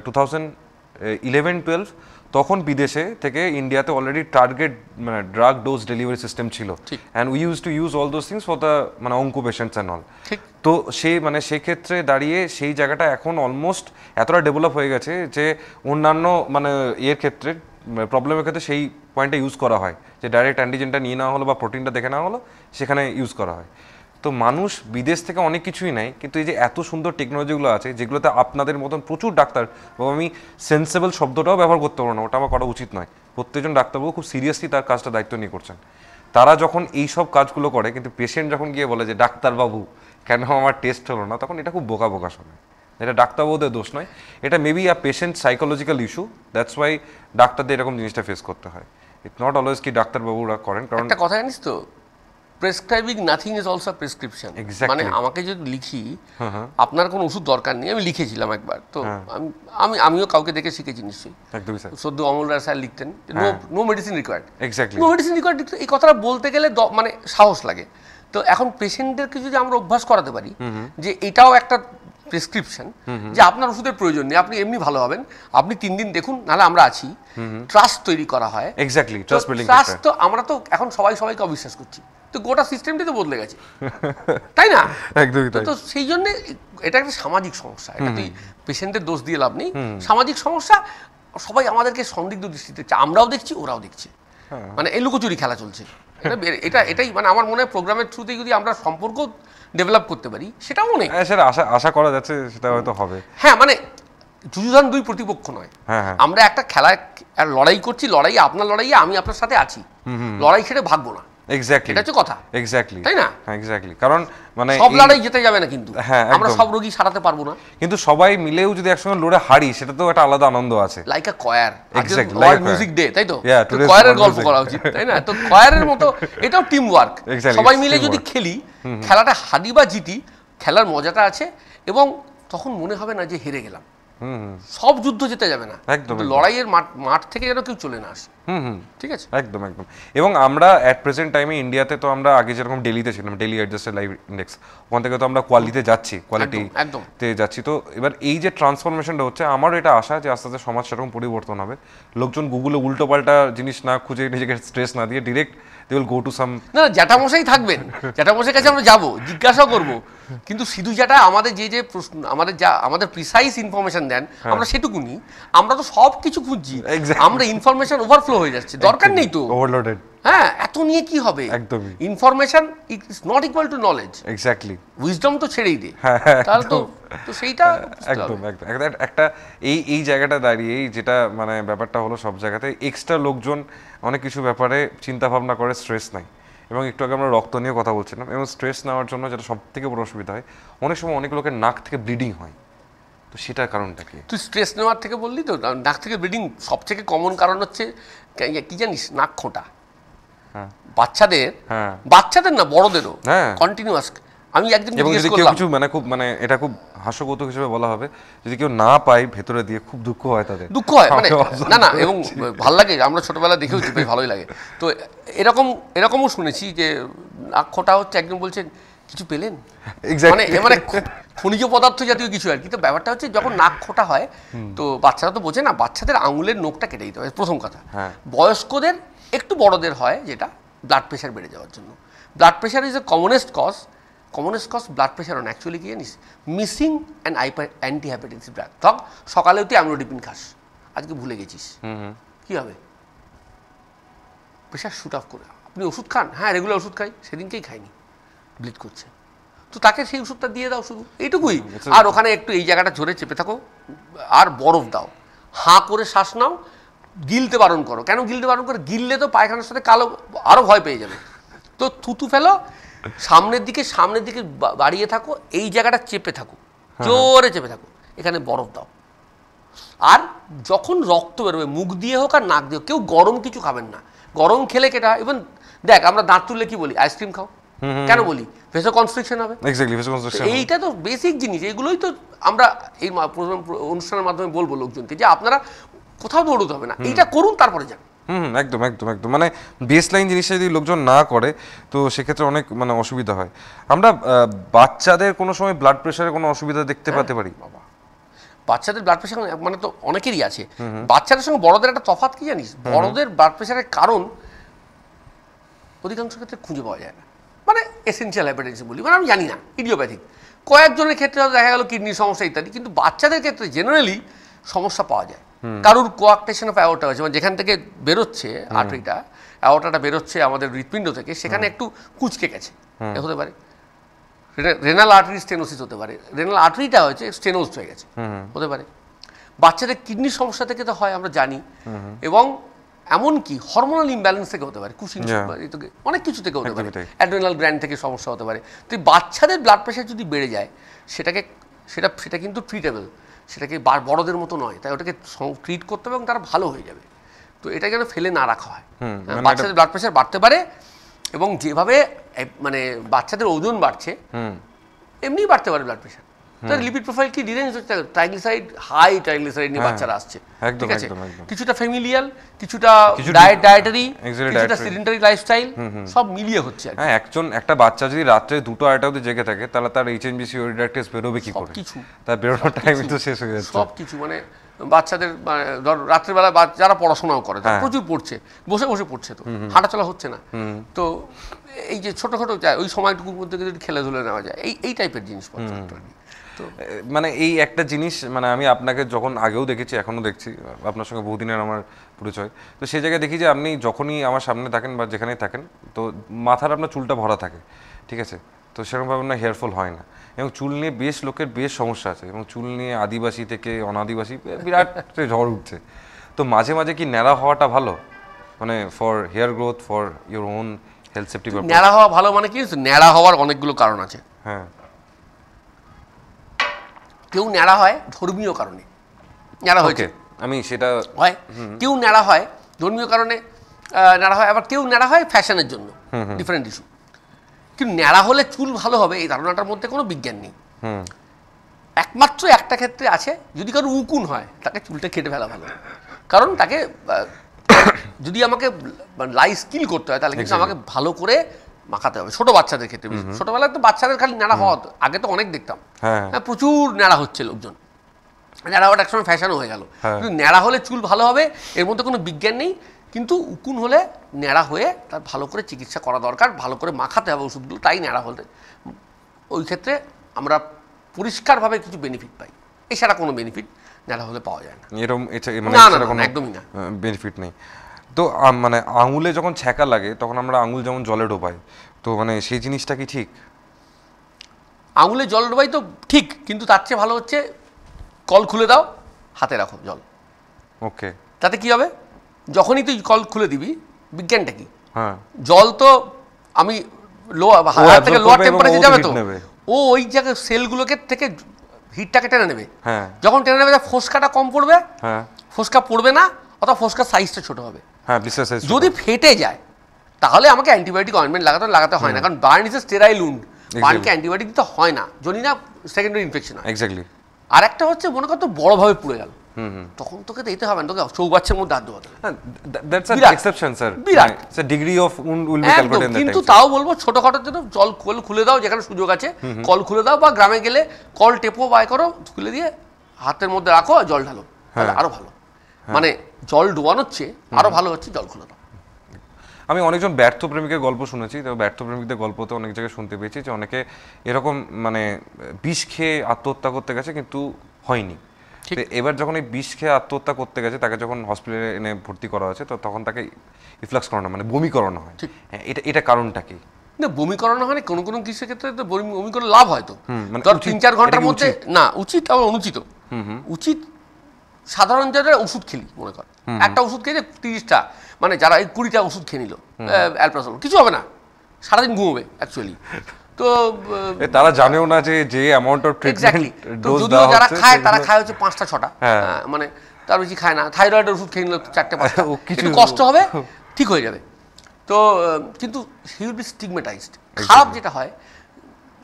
2011-12, তখন বিদেশে থেকে ইন্ডিয়াতে অলরেডি টার্গেট মানে ড্রাগ ডোজ ডেলিভারি সিস্টেম ছিল, and we use to use all those things for the মানে অঙ্কো পেশেন্টস অ্যান্ড অল। তো সেক্ষেত্রে দাঁড়িয়ে সেই জায়গাটা এখন অলমোস্ট এতটা ডেভেলপ হয়ে গেছে যে অন্যান্য মানে এর ক্ষেত্রে প্রবলেমের ক্ষেত্রে সেই পয়েন্টটা ইউজ করা হয়, যে ডাইরেক্ট অ্যান্টিজেনটা নিয়ে নেওয়া হলো বা প্রোটিনটা দেখে নেওয়া হলো, সেখানে ইউজ করা হয়। তো মানুষ বিদেশ থেকে অনেক কিছুই নেয়, কিন্তু এই যে এত সুন্দর টেকনোলজিগুলো আছে যেগুলোতে আপনাদের মতন প্রচুর ডাক্তার, এবং আমি সেন্সেবল শব্দটাও ব্যবহার করতে পারবো না, ওটা আমার করা উচিত নয়, প্রত্যেকজন ডাক্তারবাবু খুব সিরিয়াসলি তার কাজটা দায়িত্ব নিয়ে করছেন। তারা যখন এই সব কাজগুলো করে, কিন্তু পেশেন্ট যখন গিয়ে বলে যে ডাক্তারবাবু কেন আমার টেস্ট হলো না, তখন এটা খুব বোকা শোনায়। এটা ডাক্তারবাবুদের দোষ নয়, এটা maybe a patient psychological issue, that's why ডাক্তারদের এরকম জিনিসটা ফেস করতে হয়। ইটস নট অলওয়েজ কি ডাক্তারবাবুরা করেন, কারণ একটা কথা জানিস তো, prescribing nothing is also prescription. মানে আমাকে যদি লিখি আপনার কোনো ওষুধ দরকার নেই, আমি লিখেছিলাম একবার, তো আমিও কাউকে দেখে শিখেছি নিশ্চয়ই, সদ্য অমল রায় স্যার লিখতেন no medicine required, no medicine required. এই কথাটা বলতে গেলে মানে সাহস লাগে। তো এখন পেশেন্টদেরকে যদি আমরা অভ্যাস করাতে পারি যে এটাও একটা প্রেসক্রিপশন, যে আপনার ওষুধের প্রয়োজন নেই, আপনি এমনি ভালো হবেন, আপনি 3 দিন দেখুন, নাহলে আমরা আছি, ট্রাস্ট তৈরি করা হয়। Exactly, trust building. ট্রাস্ট তো আমরা তো এখন সবাইকে অবিশ্বাস করছি, তো গোটা সিস্টেমটাই তো বদলে গেছে, তাই না? একদমই তাই। তো সেই জন্য এটা একটা সামাজিক সমস্যা, এটা তুই পেশেন্টের দোষ দিয়ে লাভ নেই, সামাজিক সমস্যা। সবাই আমাদেরকে সন্দিগ্ধ দৃষ্টিতে দেখছে, আমরাও দেখছি, ওরাও দেখছে, মানে এই লুকোচুরি খেলা চলছে। এটাই মানে আমার মনে হয় প্রোগ্রামের থ্রুতেই যদি আমরা সম্পর্ক ডেভেলপ করতে পারি, সেটাও অনেক, সেটা আশা করা যাচ্ছে, সেটা হয়তো হবে। হ্যাঁ, মানে যুযুধান দুই প্রতিপক্ষ নয়, আমরা একটা খেলায় লড়াই করছি, লড়াইয়ে আপনার লড়াইয়ে আমি আপনার সাথে আছি, লড়াই ছেড়ে ভাগবো না। এক্স্যাক্টলি, এটা হচ্ছে কথা। এক্স্যাক্টলি, তাই না? এক্স্যাক্টলি, কারণ মানে সব লড়াই জিতে যাবে না, কিন্তু আমরা একদম সব রোগী সারাতে পারবো না, কিন্তু সবাই মিলেও যদি একসঙ্গে লড়ে হারি, সেটা তো একটা আলাদা আনন্দ আছে। লাইক আ choir, exactly, world music day, তাই তো কয়ারের গল্প করা উচিত, তাই না? তো কয়ারের মতো এটাও টিম ওয়ার্ক, সবাই মিলে যদি খেলি, খেলাটা হারি বা জিতি, খেলার মজাটা আছে, এবং তখন মনে হবে না যে হেরে গেলাম। সব যুদ্ধ যেতে যাবে না, একদম লড়াইয়ের মাঠ থেকে যেন কেউ চলে না আসে। ঠিক আছে, একদম একদম। এবং আমরা অ্যাট প্রেজেন্ট টাইমে ইন্ডিয়াতে তো আমরা আগে যেরকম দিল্লিতে ছিলাম, দিল্লি অ্যাডজাস্টেড লাইভ ইন্ডেক্স, ওখান থেকে তো আমরা কোয়ালিটিতে যাচ্ছি, কোয়ালিটিতে যাচ্ছি। তো এবার এই যে ট্রান্সফরমেশনটা হচ্ছে, আমারও এটা আশা যে আস্তে আস্তে সমাজ সেরকম পরিবর্তন হবে, লোকজন গুগলে উল্টো পাল্টা জিনিস না খুঁজে, নিজেকে স্ট্রেস না দিয়ে direct they will go to some. না, জ্যাঠামশাই থাকবেন, জ্যাঠামশাইয়ের কাছে আমরা যাবো, জিজ্ঞাসা করবো, কিন্তু সিধু জ্যাঠা আমাদের যে প্রশ্ন, আমাদের প্রিসাইজ ইনফরমেশন দেন, আমরা সেটুকুনি, আমরা তো সব কিছু খুঁজছি, আমরা ইনফরমেশন ওভারফ্লো হয়ে যাচ্ছে, দরকার নেই তো, ওভারলোডেড। হ্যাঁ, এত নিয়ে কি হবে? একদমই, information is not equal to knowledge. Exactly, wisdom তো ছেড়েই দে, তাহলে তো সেইটা একদম একদম একটা এই জায়গাটা দাঁড়িয়ে যেটা মানে ব্যাপারটা হলো, সব জায়গাতে এক্সট্রা লোকজন অনেক কিছু ব্যাপারে চিন্তা ভাবনা করে, স্ট্রেস নাই। এবং একটু আগে আমরা রক্ত নিয়ে কথা বলছিলাম, এবং স্ট্রেস নেওয়ার জন্য যেটা সব থেকে বড় অসুবিধা হয়, অনেক সময় অনেক লোকের নাক থেকে ব্লিডিং হয়। তো সেটার কারণটা কি? তুই স্ট্রেস নেওয়ার থেকে বললি তো, নাক থেকে ব্লিডিং সব থেকে কমন কারণ হচ্ছে কি জানিস? নাক খোঁটা। বাচ্চাদের না, বড়দেরও কন্টিনিউয়াস। আমি একদিন জিজ্ঞেস করলাম, কিছু মানে খুব মানে এটা খুব হাস্যকৌতুক হিসেবে বলা হবে, যদি কেউ না পায় ভেতরে দিয়ে খুব দুঃখ হয়, তাদের দুঃখ হয় মানে না, এবং ভালো লাগে, আমরা ছোটবেলা দেখেওছি, বেশ ভালোই লাগে। তো এরকমও শুনেছি যে নাক খোঁটা হচ্ছে, একজন বলছেন কিছু পেলেন, মানে খনিজ পদার্থ জাতীয় কিছু আর কি। তো ব্যাপারটা হচ্ছে, যখন নাক খোঁটা হয় তো বাচ্চারা তো বোঝে না, বাচ্চাদের আঙুলের নখটা কেটে দিতে হয় প্রথম কথা। বয়স্কদের একটু বড়দের হয় যেটা ব্লাড প্রেশার বেড়ে যাওয়ার জন্য। Blood pressure is a commonest cause blood pressure on actually কি জানিস? Missing and antihypertensive drug. ধর সকালেও তুই অ্যামলোডিপিন খাস, আজকে ভুলে গেছিস, কি হবে? প্রেশার শুট অফ করে। আপনি ওষুধ খান? হ্যাঁ, রেগুলার ওষুধ খাই, সেদিনকেই খাইনি, ব্লিড করছে, তো তাকে সেই ওষুধটা দিয়ে দাও, শুধু এইটুকুই। আর ওখানে একটু এই জায়গাটা ঝরে চেপে থাকো, আর বরফ দাও, হাঁ করে শ্বাস নাও, গিলতে বারণ করো। কেন গিলতে বারণ করো? গিললে তো পায়খানার সাথে কালো আরও ভয় পেয়ে যাবে। তো থুতু ফেলো, সামনের দিকে বাড়িয়ে থাকো, এই জায়গাটা চেপে থাকো, জোরে চেপে থাকো, এখানে বরফ দাও। আর যখন রক্ত বেরোবে, মুখ দিয়ে হোক আর নাক দিয়ে হোক, কেউ গরম কিছু খাবেন না। গরম খেলে কেটা, ইভেন দেখ আমরা দাঁত তুললে কি বলি? আইসক্রিম খাও, কেন বলি? ভেসো কনস্ট্রিকশন হবে। এইটা তো বেসিক জিনিস, এইগুলোই তো আমরা এই অনুষ্ঠানের মাধ্যমে বলবো লোকজনকে, যে আপনারা কোথাও দৌড়তে হবে না, এইটা করুন, তারপরে যান। একদম একদম একদম। মানে বেস লাইন জিনিসটা যদি লোকজন না করে, তো সেক্ষেত্রে অনেক মানে অসুবিধা হয়। আমরা বাচ্চাদের কোনো সময় ব্লাড প্রেশারে কোনো অসুবিধা দেখতে পেতে পারি? বাবা, বাচ্চাদের ব্লাড প্রেশার মানে তো অনেকেরই আছে। বাচ্চাদের সঙ্গে বড়দের একটা তফাৎ কি জানিস? বড়দের ব্লাড প্রেশারের কারণ অধিকাংশ ক্ষেত্রে খুঁজে পাওয়া যায় না, মানে এসেনশিয়াল হাইপারটেনশন বলি, মানে আমি জানি না, ইডিওপ্যাথিক। কয়েকজনের ক্ষেত্রে হয়তো দেখা গেল কিডনির সমস্যা ইত্যাদি, কিন্তু বাচ্চাদের ক্ষেত্রে জেনারেলি সমস্যা পাওয়া যায়। কারুর কোয়াক্টেশন অফ অ্যাওর্টা হয়েছে, মানে যেখান থেকে বেরোচ্ছে আর্টারিটা, অ্যাওর্টাটা বেরোচ্ছে আমাদের হৃৎপিণ্ড থেকে, সেখানে একটু কুঁচকে গেছে, হতে পারে রেনাল আর্টারি স্টেনোসিস হতে পারে, রেনাল আর্টারিটা হয়েছে স্টেনোসড হয়ে গেছে, হতে পারে। বাচ্চাদের কিডনির সমস্যা থেকে তো হয়, আমরা জানি। এবং এমনকি হরমোনাল ইমব্যালেন্স থেকে হতে পারে, কুশিং, অনেক কিছু থেকে হতে পারে, অ্যাড্রেনাল গ্ল্যান্ড থেকে সমস্যা হতে পারে। তো বাচ্চাদের ব্লাড প্রেশার যদি বেড়ে যায়, সেটা কিন্তু ট্রিটেবল, সেটাকে বড়দের মতো নয়, তাই ওটাকে ট্রিট করতে হবে এবং তারা ভালো হয়ে যাবে। তো এটা যেন ফেলে না রাখা হয়। বাচ্চাদের ব্লাড প্রেশার বাড়তে পারে, এবং যেভাবে মানে বাচ্চাদের ওজন বাড়ছে, এমনি বাড়তে পারে ব্লাড প্রেশার। তার লিপিড প্রোফাইল কি ডিরেঞ্জ হচ্ছে, ট্রাইগ্লিসারাইড, হাই ট্রাইগ্লিসারাইড নিয়ে বাচ্চারা আসছে, ঠিক আছে? কিছুটা ফ্যামিলিয়াল, কিছুটা ডায়েটারি, কিছুটা সেডেন্টারি লাইফস্টাইল, সব মিলিয়ে হচ্ছে। হ্যাঁ, একটা বাচ্চা যদি রাত্রে 2টা 2টা অবধি জেগে থাকে, তাহলে তার এইচএনবিসি ইউরিডাক্টেস বেরোবে কি করে? কিছু তার বেরোনোর টাইম তো শেষ হয়ে যাচ্ছে। সব কিছু মানে বাচ্চাদের ধর রাত্রেবেলা যারা পড়াশোনাও করে, প্রচুর পড়ছে, বসে বসে পড়ছে, তো হাঁটাচলা হচ্ছে না, তো এই যে ছোটখাটো যায় ওই সময়টুকুর মধ্যে যদি খেলাধুলা নেওয়া যায়, এই টাইপের জিনিসপত্র। মানে এই একটা জিনিস, মানে আমি আপনাকে যখন আগেও দেখেছি, এখনও দেখছি, আপনার সঙ্গে বহুদিনের আমার পরিচয়, তো সেই জায়গায় দেখি যে আপনি যখনই আমার সামনে থাকেন বা যেখানেই থাকেন, তো মাথার আপনার চুলটা ভরা থাকে, ঠিক আছে? তো সেরকমভাবে আপনার হেয়ারফল হয় না, এবং চুল নিয়ে লোকের বেশ সমস্যা আছে, এবং চুল নিয়ে আদিবাসী থেকে অনাদিবাসী বিরাট ঝড় উঠছে। তো মাঝে মাঝে কি ন্যাড়া হওয়াটা ভালো, মানে for hair growth, for your own health safety? ন্যাড়া হওয়া ভালো মানে কি? ন্যাড়া হওয়ার অনেকগুলো কারণ আছে। হ্যাঁ, কেউ ন্যাড়া হয় ধর্মীয় কারণে, ন্যাড়া হয়েছে, আমি সেটা হয়। কেউ ন্যাড়া হয় ধর্মীয় কারণে ন্যাড়া হয়, আবার কেউ ন্যাড়া হয় ফ্যাশনের জন্য, ডিফারেন্ট ইস্যু। কিন্তু ন্যাড়া হলে চুল ভালো হবে এই ধারণাটার মধ্যে কোনো বিজ্ঞান নেই। একমাত্র একটা ক্ষেত্রে আছে, যদি কারো উকুন হয় তাকে চুলটা কেটে ফেলা ভালো, কারণ তাকে যদি আমাকে লাইফ স্কিল করতে হয় তাহলে কিন্তু আমাকে ভালো করে মাখাতে হবে। ছোট বাচ্চাদের ক্ষেত্রে, ছোটবেলায় তো বাচ্চাদের খালি ন্যাড়া হওয়া হতো, আগে তো অনেক দেখতাম প্রচুর ন্যাড়া হচ্ছে লোকজন, ন্যাড়া হওয়াটা একসময় ফ্যাশনও হয়ে গেল। কিন্তু ন্যাড়া হলে চুল ভালো হবে এর মধ্যে কোনো বিজ্ঞান নেই, কিন্তু উকুন হলে ন্যাড়া হয়ে তার ভালো করে চিকিৎসা করা দরকার, ভালো করে মাখাতে হবে ওষুধগুলো, তাই ন্যাড়া হলে ওই ক্ষেত্রে আমরা পরিষ্কারভাবে কিছু বেনিফিট পাই, এছাড়া কোনো বেনিফিট ন্যাড়া হলে পাওয়া যায় না। এরকম না, একদমই না, বেনিফিট নেই। তো মানে আঙুলে যখন ছ্যাঁকা লাগে তখন আমরা আঙুল যেমন জলে ডোবাই, তো মানে সেই জিনিসটা কি ঠিক? আঙুলে জল ডোবাই তো ঠিক, কিন্তু তার চেয়ে ভালো হচ্ছে কল খুলে দাও, হাতে রাখো জল। ওকে, তাতে কি হবে, যখনই তুই কল খুলে দিবি, বিজ্ঞানটা কি, হ্যাঁ জল তো আমি হাত থেকে লোয়ার টেম্পারেচার যাবে তো, ও ওই জায়গায় সেলগুলোকে থেকে হিটটাকে টেনে নেবে। যখন টেনে নেবে ফোসকাটা কম পড়বে, ফোসকা পড়বে না, অথবা ফোসকার সাইজটা ছোট হবে। যদি ফেটে যায় তাহলে আমাকে অ্যান্টিবায়োটিক অয়েন্টমেন্ট লাগাতে হয় না, কারণ burn is a sterile wound, বার্নকে অ্যান্টিবায়োটিক দিতে হয় না, যদি না সেকেন্ডারি ইনফেকশন হয়। এক্স্যাক্টলি। আর একটা হচ্ছে মনে কর তো বড়ভাবে পুড়ে গেল, তখন তোকে দিতে হবে না, তোকে চৌবাচ্চার মধ্যে হাত ধোয়াতে হবে। That's an exception sir, Virat so degree of wound will be calculated in that. কিন্তু তাও বলবো ছোটখাটোর জন্য জল কল খুলে দাও, যেখানে সুযোগ আছে কল খুলে দাও, বা গ্রামে গেলে কল টেপো বাই করো, খুলে দিয়ে হাতের মধ্যে রাখো, জল ঢালো, আরো ভালো। মানে জল ডোবানোর চেয়ে আরো ভালো হচ্ছে জল খুলে দাও। আমি অনেকজন ব্যর্থ প্রেমিকের গল্প শুনেছি, তো ব্যর্থ প্রেমিকদের গল্পতে অনেক জায়গায় শুনতে পেয়েছি যে অনেকে এরকম মানে বিষ খেয়ে আত্মহত্যা করতে গেছে কিন্তু হয়নি। এবার যখন এই বিষ খেয়ে আত্মহত্যা করতে গেছে, তাকে যখন হসপিটালে এনে ভর্তি করা হয়েছে, তো তখন তাকে ইফ্লাক্স করানো মানে বমি করানো হয়। এটা কারণটা কি? না, বমি করানো হয় না, কোনো কোনো কিছুর ক্ষেত্রে তো বমি করে লাভ হয় তো, ধর 3-4 ঘন্টার মধ্যে না, উচিত আবার অনুচিত। উচিত সাধারণ যারা ওষুধ খেলি, মনে কর একটা ওষুধ খেয়ে 30টা, মানে যারা এই 20টা ওষুধ খেয়ে নিল অ্যালপ্রাজল, কিছু হবে না, সারাদিন ঘুমোবে অ্যাকচুয়ালি। তো তারা জানেও না যে যে অ্যামাউন্ট অফ ট্রিটমেন্ট ডোজ দেওয়া হচ্ছে, যারা খায় তারা খায় হচ্ছে 5টা-6টা, মানে তার বেশি খায় না। থাইরয়েডের ওষুধ খেয়ে নিল 4টে-5টা, কিছু কষ্ট হবে, ঠিক হয়ে যাবে। তো কিন্তু হি উইল বি স্টিগমেটাইজড। খারাপ যেটা হয়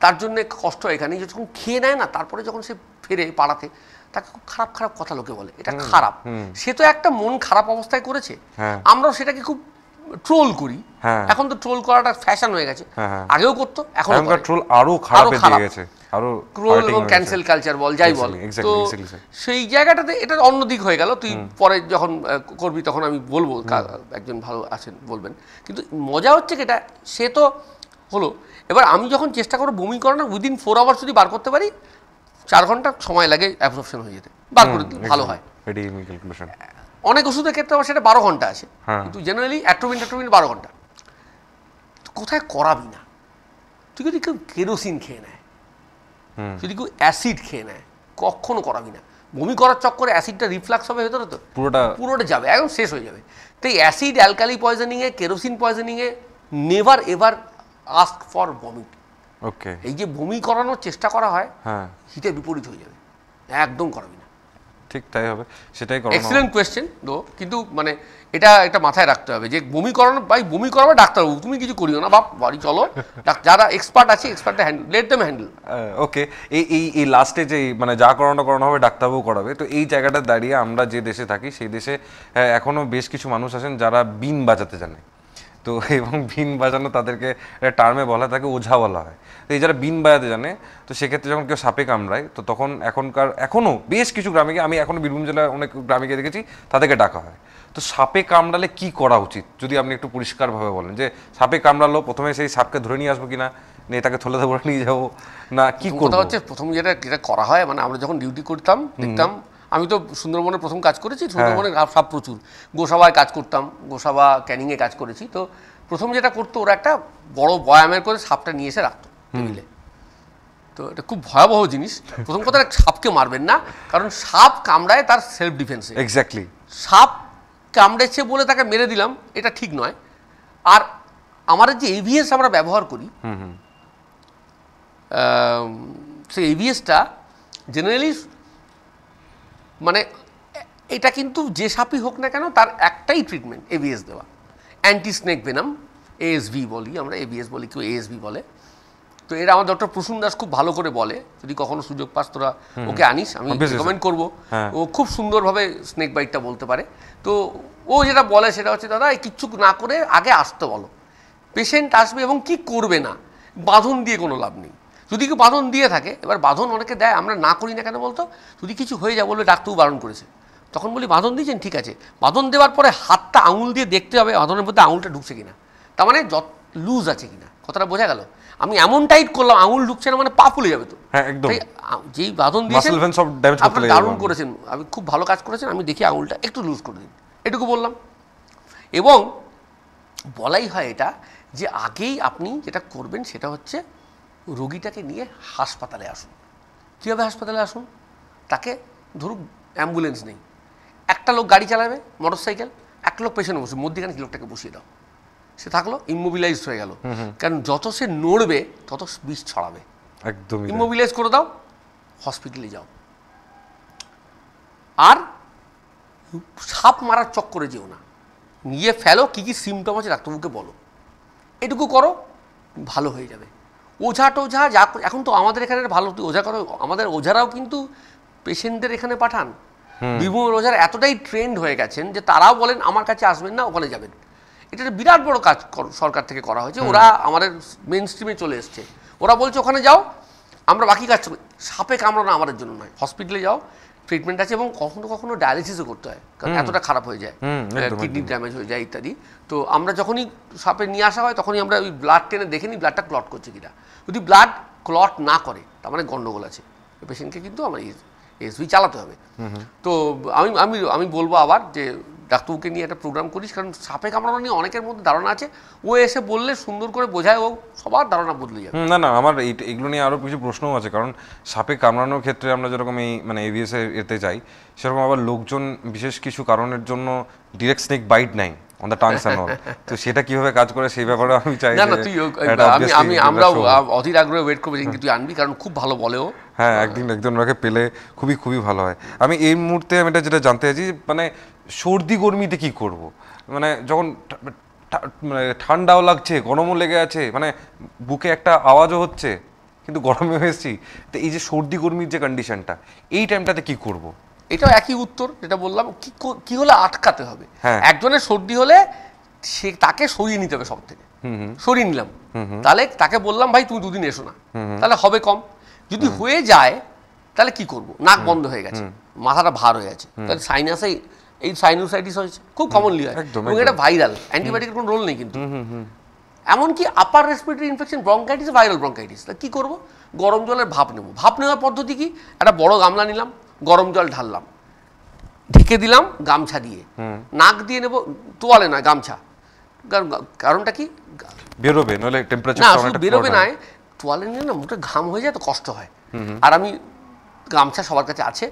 তার জন্য কষ্ট এখানেই, যখন খেয়ে নেয় না, তারপরে যখন সে ফেরে পাড়াতে, তাকে খুব খারাপ খারাপ কথা লোকে বলে, এটা খারাপ। সে তো একটা মন খারাপ অবস্থায় করেছে, আমরাও সেটাকে খুব ট্রোল করি। এখন তো ট্রোল করাটা ফ্যাশন হয়ে গেছে, আগেও করতো, এখন ট্রোল আরো খারাপ হয়ে গেছে, আরো ট্রোল এবং ক্যান্সেল কালচার বল, যাই বল। তো সেই জায়গাটাতে এটা অন্য দিক হয়ে গেল। তুই পরে যখন করবি তখন আমি বলবো, একজন ভালো আছেন বলবেন। কিন্তু মজা হচ্ছে কি, এটা সে তো হলো। এবার আমি যখন চেষ্টা করবো বমি করানো উইদিন 4 আওয়ার্স যদি বার করতে পারি, 4 ঘন্টা সময় লাগে অ্যাবজর্পশন হয়ে যেতে, বার করে দিলে ভালো হয়। অনেক ওষুধের ক্ষেত্রে আবার সেটা 12 ঘন্টা আছে, কিন্তু জেনারেলি অ্যাট্রোপিন 12 ঘন্টা। কোথায় করাবি না, তুই যদি কেউ কেরোসিন খেয়ে নেয়, যদি কেউ অ্যাসিড খেয়ে নেয়, কখনো করাবি না। বমি করার চক্করে অ্যাসিডটা রিফ্লাক্স হবে ভেতরে, তো পুরোটা যাবে, একদম শেষ হয়ে যাবে। তো এই অ্যাসিড অ্যালকালি পয়জনিংয়ে, কেরোসিন পয়জনিংয়ে never ever ask for vomit. Okay, এই যে বমি করানোর চেষ্টা করা হয়, হিতে বিপরীত হয়ে যাবে, একদম করাবি না। ঠিক তাই হবে, সেটাই করানো। এক্সিলেন্ট কোয়েশ্চেন তো, কিন্তু মানে এটা মাথায় রাখতে হবে যে বমি করানো, ভাই বমি করাবে ডাক্তারবাবু, তুমি কিছু করিও না, বাপ বাড়ি চলো, যারা এক্সপার্ট আছে এক্সপার্টে লেট দেম হ্যান্ডেল। ওকে, এই লাস্টে যে মানে যা করানো হবে ডাক্তারবাবু করাবে। তো এই জায়গাটা দাঁড়িয়ে আমরা যে দেশে থাকি সেই দেশে এখনো বেশ কিছু মানুষ আছেন যারা বিন বাজাতে জানে। তো এবং বিন বাজানো তাদেরকে টার্মে বলা থাকে ওঝা বলা হয়। তো এই যারা বিন বাজাতে জানে, তো সেক্ষেত্রে যখন কেউ সাপে কামড়ায়, তো তখন এখনও বেশ কিছু গ্রামে গিয়ে, আমি এখনও বীরভূম জেলার অনেক গ্রামে গিয়ে দেখেছি, তাদেরকে ডাকা হয়। তো সাপে কামড়ালে কি করা উচিত, যদি আপনি একটু পরিষ্কারভাবে বলেন, যে সাপে কামড়ালো, প্রথমে সেই সাপকে ধরে নিয়ে আসবো কিনা, নিয়ে তাকে থলে ধরে নিয়ে যাবো না, কি করবো? হচ্ছে প্রথম যেটা করা হয়, মানে আমরা যখন ডিউটি করতাম দেখতাম, আমি তো সুন্দরবনে প্রথম কাজ করেছি, সুন্দরবনে সাপ প্রচুর, গোসাবায় কাজ করতাম, গোসাবা ক্যানিংয়ে কাজ করেছি। তো প্রথম যেটা করতো, ওরা একটা বড় বয়ামের করে সাপটা নিয়ে এসে রাখতো টেবিলে। তো এটা খুব ভয়াবহ জিনিস। প্রথম কথা, সাপকে মারবেন না, কারণ সাপ কামড়ায় তার সেলফ ডিফেন্সে। এক্স্যাক্টলি, সাপ কামড়েছে বলে তাকে মেরে দিলাম, এটা ঠিক নয়। আর আমাদের যে এভিএস আমরা ব্যবহার করি, সেই এভিএসটা জেনারেলি মানে এটা কিন্তু যে সাপই হোক না কেন, তার একটাই ট্রিটমেন্ট এভিএস দেওয়া, অ্যান্টি স্নেক ভেনাম এএসভি বলি আমরা, এবিএস বলি, কেউ এএসভি বলে। তো এরা আমার ডক্টর প্রসূন দাস খুব ভালো করে বলে, যদি কখনো সুযোগ পাস তোরা ওকে আনিস, আমি রেকমেন্ড করবো। ও খুব সুন্দরভাবে স্নেক বাইটটা বলতে পারে। তো ও যেটা বলে সেটা হচ্ছে, দাদা এই কিচ্ছু না করে আগে আসতে বলো, পেশেন্ট আসবে এবং কি করবে না, বাঁধন দিয়ে কোনো লাভ নেই। যদি কেউ বাঁধন দিয়ে থাকে, এবার বাঁধন অনেকে দেয়, আমরা না করি না কেন বলতো, যদি কিছু হয়ে যায় বলবে ডাক্তারও বারণ করেছে, তখন বলি বাঁধন দিয়েছেন ঠিক আছে, বাঁধন দেওয়ার পরে হাতটা আঙুল দিয়ে দেখতে হবে বাঁধনের মধ্যে আঙুলটা ঢুকছে কিনা, তার মানে লুজ আছে কিনা, কথাটা বোঝা গেল। আমি এমন টাইট করলাম আঙুল ঢুকছে না, মানে পা ফুলে যাবে তো। তাই যেই বাঁধন দিয়েছেন আপনারা দারুণ করেছেন, আমি খুব ভালো কাজ করেছেন, আমি দেখি আঙুলটা একটু লুজ করে দিন, এটুকু বললাম। এবং বলাই হয় এটা যে আগেই আপনি যেটা করবেন সেটা হচ্ছে রোগীটাকে নিয়ে হাসপাতালে আসুন। কীভাবে হাসপাতালে আসুন? তাকে ধরুন অ্যাম্বুলেন্স নেই, একটা লোক গাড়ি চালাবে মোটর সাইকেল, একটা লোক পেছনে বসে, মধ্যখানে লোকটাকে বসিয়ে দাও, সে থাকলো, ইমোবিলাইজড হয়ে গেল। কারণ যত সে নড়বে তত বিষ ছড়াবে। একদম ইমোবিলাইজ করে দাও, হসপিটালে যাও। আর সাপ মারার চক্করে যেও না, নিয়ে ফেলো, কী কী সিমটম আছে ডাক্তারবাবুকে বলো, এটুকু করো, ভালো হয়ে যাবে। ওঝা টোঝা যা এখন তো আমাদের এখানে ভালো ওঝা করো, আমাদের ওঝারাও কিন্তু পেশেন্টদের এখানে পাঠান। বিভিন্ন ওঝারা এতটাই ট্রেন্ড হয়ে গেছেন যে তারাও বলেন আমার কাছে আসবেন না, ওখানে যাবেন। এটা একটা বিরাট বড় কাজ সরকার থেকে করা হয়েছে, ওরা আমাদের মেন স্ট্রিমে চলে এসছে। ওরা বলছে ওখানে যাও, আমরা বাকি কাজ সাপে কামড়ানো আমাদের জন্য নয়, হসপিটালে যাও, ট্রিটমেন্ট আছে, এবং কখনো কখনো ডায়ালিসিসও করতে হয়, কারণ এতটা খারাপ হয়ে যায়, কিডনি ড্যামেজ হয়ে যায় ইত্যাদি। তো আমরা যখনই সাপে নিয়ে আসা হয় তখনই আমরা ওই ব্লাড টেনে দেখে নিই ব্লাডটা ক্লট করছে কিনা। যদি ব্লাড ক্লট না করে তার মানে গন্ডগোল আছে, পেশেন্টকে কিন্তু আমার এসভি চালাতে হবে। তো আমি আমি আমি বলবো আবার যে ডাক্তারবাবুকে নিয়ে একটা প্রোগ্রাম করিস, কারণ সাপে কামড়ানো নিয়ে অনেকের মধ্যে ধারণা আছে, ও এসে বললে সুন্দর করে বোঝায়, ও সবার ধারণা বদলে যাবে। না না, আমার এগুলো নিয়ে আরও কিছু প্রশ্নও আছে, কারণ সাপে কামড়ানোর ক্ষেত্রে আমরা যেরকম এই মানে এভিএস এতে যাই, সেরকম আবার লোকজন বিশেষ কিছু কারণের জন্য ডিরেক্ট স্নেক বাইট নেয় অন দ্য টাংস এন্ড অল, তো সেটা কিভাবে কাজ করে সেই ব্যাপারে আমি চাই। না না, তুই আমি আমরা অধীর আগ্রহে ওয়েট করবো যে তুই আনবি, কারণ খুব ভালো বলে ও। হ্যাঁ, একদিন ওনাকে পেলে খুবই ভালো হয়। আমি এই মুহূর্তে আমি এটা যেটা জানতে চাইছি, মানে সর্দি গরমিতে কি করব, মানে যখন মানে ঠান্ডাও লাগছে, গরমও লেগে আছে, মানে বুকে একটা আওয়াজও হচ্ছে কিন্তু গরমে হয়েছি, তো এই যে সর্দি গরমির যে কন্ডিশনটা, এই টাইমটাতে কি করব? এটাও একই উত্তর যেটা বললাম, কি হলে আটকাতে হবে। একজনের সর্দি হলে সে তাকে সরিয়ে নিতে হবে সব থেকে, সরিয়ে নিলাম, তাহলে তাকে বললাম ভাই তুমি দুদিন এসো না, তাহলে হবে কম। যদি হয়ে যায় তাহলে কি করব? নাক বন্ধ হয়ে গেছে, মাথাটা ভার হয়ে আছে, তাহলে সাইনাসে এই সাইনোসাইটিস হয়েছে, খুব কমনলি হয়, এবং এটা ভাইরাল, অ্যান্টিবায়োটিকের কোনো রোল নেই কিন্তু। এমনকি upper respiratory infection, bronchitis, viral bronchitis, তা কী করবো? গরম জলের ভাপ নেবো। ভাপ নেওয়ার পদ্ধতি কি? একটা বড় গামলা নিলাম, গরম জল ঢাললাম, ঢেকে দিলাম গামছা দিয়ে, নাক দিয়ে নেবো, তোয়ালে নয় গামছা। কারণটা কি? বেরোবে, নইলে টেম্পারেচার না, শুধু বেরোবে নয়, তোয়ালে নিলে না মুখে ঘাম হয়ে যায় তো কষ্ট হয়। আর আমি গামছা সবার কাছে আছে,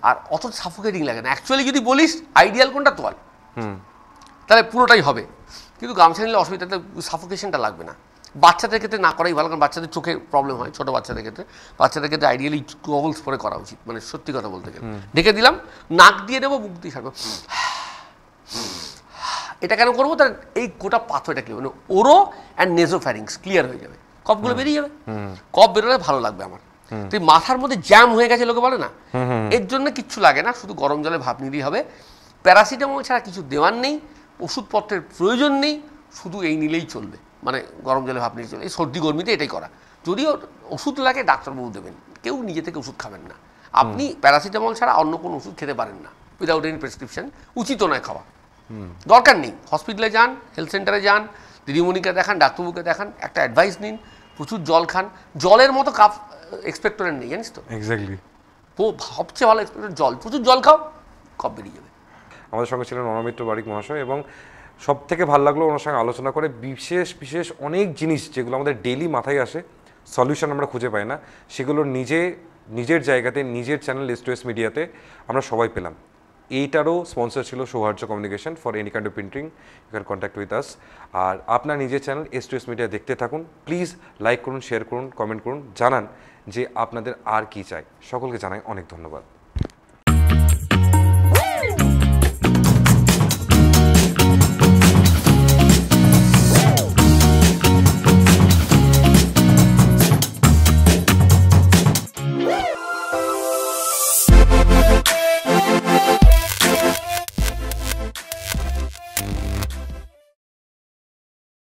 আর অত সাফোকেটিং লাগে না। অ্যাকচুয়ালি যদি বলিস আইডিয়াল কোনটা, তোয়াল, তাহলে পুরোটাই হবে। কিন্তু গামছা নিলে অসুবিধাতে সাফোকেশনটা লাগবে না। বাচ্চাদের ক্ষেত্রে না করাই ভালো, কারণ বাচ্চাদের চোখে প্রবলেম হয়, ছোটো বাচ্চাদের ক্ষেত্রে আইডিয়ালি গগলস পরে করা উচিত, মানে সত্যি কথা বলতে গেলে। ঢেকে দিলাম, নাক দিয়ে নেবো, মুখ দিয়ে ছাড়বো। এটা কেন করবো? তার এই গোটা পাথরটা ক্লিয়ার, মানে ওরো অ্যান্ড নেজোফ্যারিংস ক্লিয়ার হয়ে যাবে, কফগুলো বেরিয়ে যাবে। কফ বেরোলে ভালো লাগবে আমার। তুই মাথার মধ্যে জ্যাম হয়ে গেছে লোকে বলে না, এর জন্য কিচ্ছু লাগে না, শুধু গরম জলে ভাপ নিলেই হবে। প্যারাসিটামল ছাড়া কিছু দেওয়ার নেই, ওষুধপত্রের প্রয়োজন নেই, শুধু এই নিলেই চলবে, মানে গরম জলে ভাপ নিলেই চলবে। এই সর্দি গরমিতে এটাই করা। যদিও ওষুধ লাগে ডাক্তারবাবু দেবেন, কেউ নিজে থেকে ওষুধ খাবেন না। আপনি প্যারাসিটামল ছাড়া অন্য কোনো ওষুধ খেতে পারেন না, উইদাউট এনি প্রেসক্রিপশন, উচিত নয় খাওয়া, দরকার নেই। হসপিটালে যান, হেলথ সেন্টারে যান, দিদিমণিকে দেখান, ডাক্তারবাবুকে দেখান, একটা অ্যাডভাইস নিন, প্রচুর জল খান। জলের মতো কাপ এক্সপেক্টোরেন্ট নেই, জানিস তো? এক্স্যাক্টলি, সবচেয়ে ভালো এক্সপেক্টোরেন্ট জল, প্রচুর জল খাও, কফ বেরিয়ে যাবে। আমাদের সঙ্গে ছিলেন অনামিত্র বারিক মহাশয়, এবং সব থেকে ভালো লাগলো ওনার সঙ্গে আলোচনা করে বিশেষ অনেক জিনিস যেগুলো আমাদের ডেইলি মাথায় আসে, সলিউশন আমরা খুঁজে পাই না, সেগুলো নিজের জায়গাতে, নিজের চ্যানেল S2S মিডিয়াতে আমরা সবাই পেলাম। এইটারও স্পন্সর ছিল Sauharya communication. For any kind of printing you can contact with us. আর আপনার নিজের চ্যানেল S2S মিডিয়া দেখতে থাকুন, প্লিজ লাইক করুন, শেয়ার করুন, কমেন্ট করুন, জানান যে আপনাদের আর কি চাই। সকলকে জানাই অনেক ধন্যবাদ।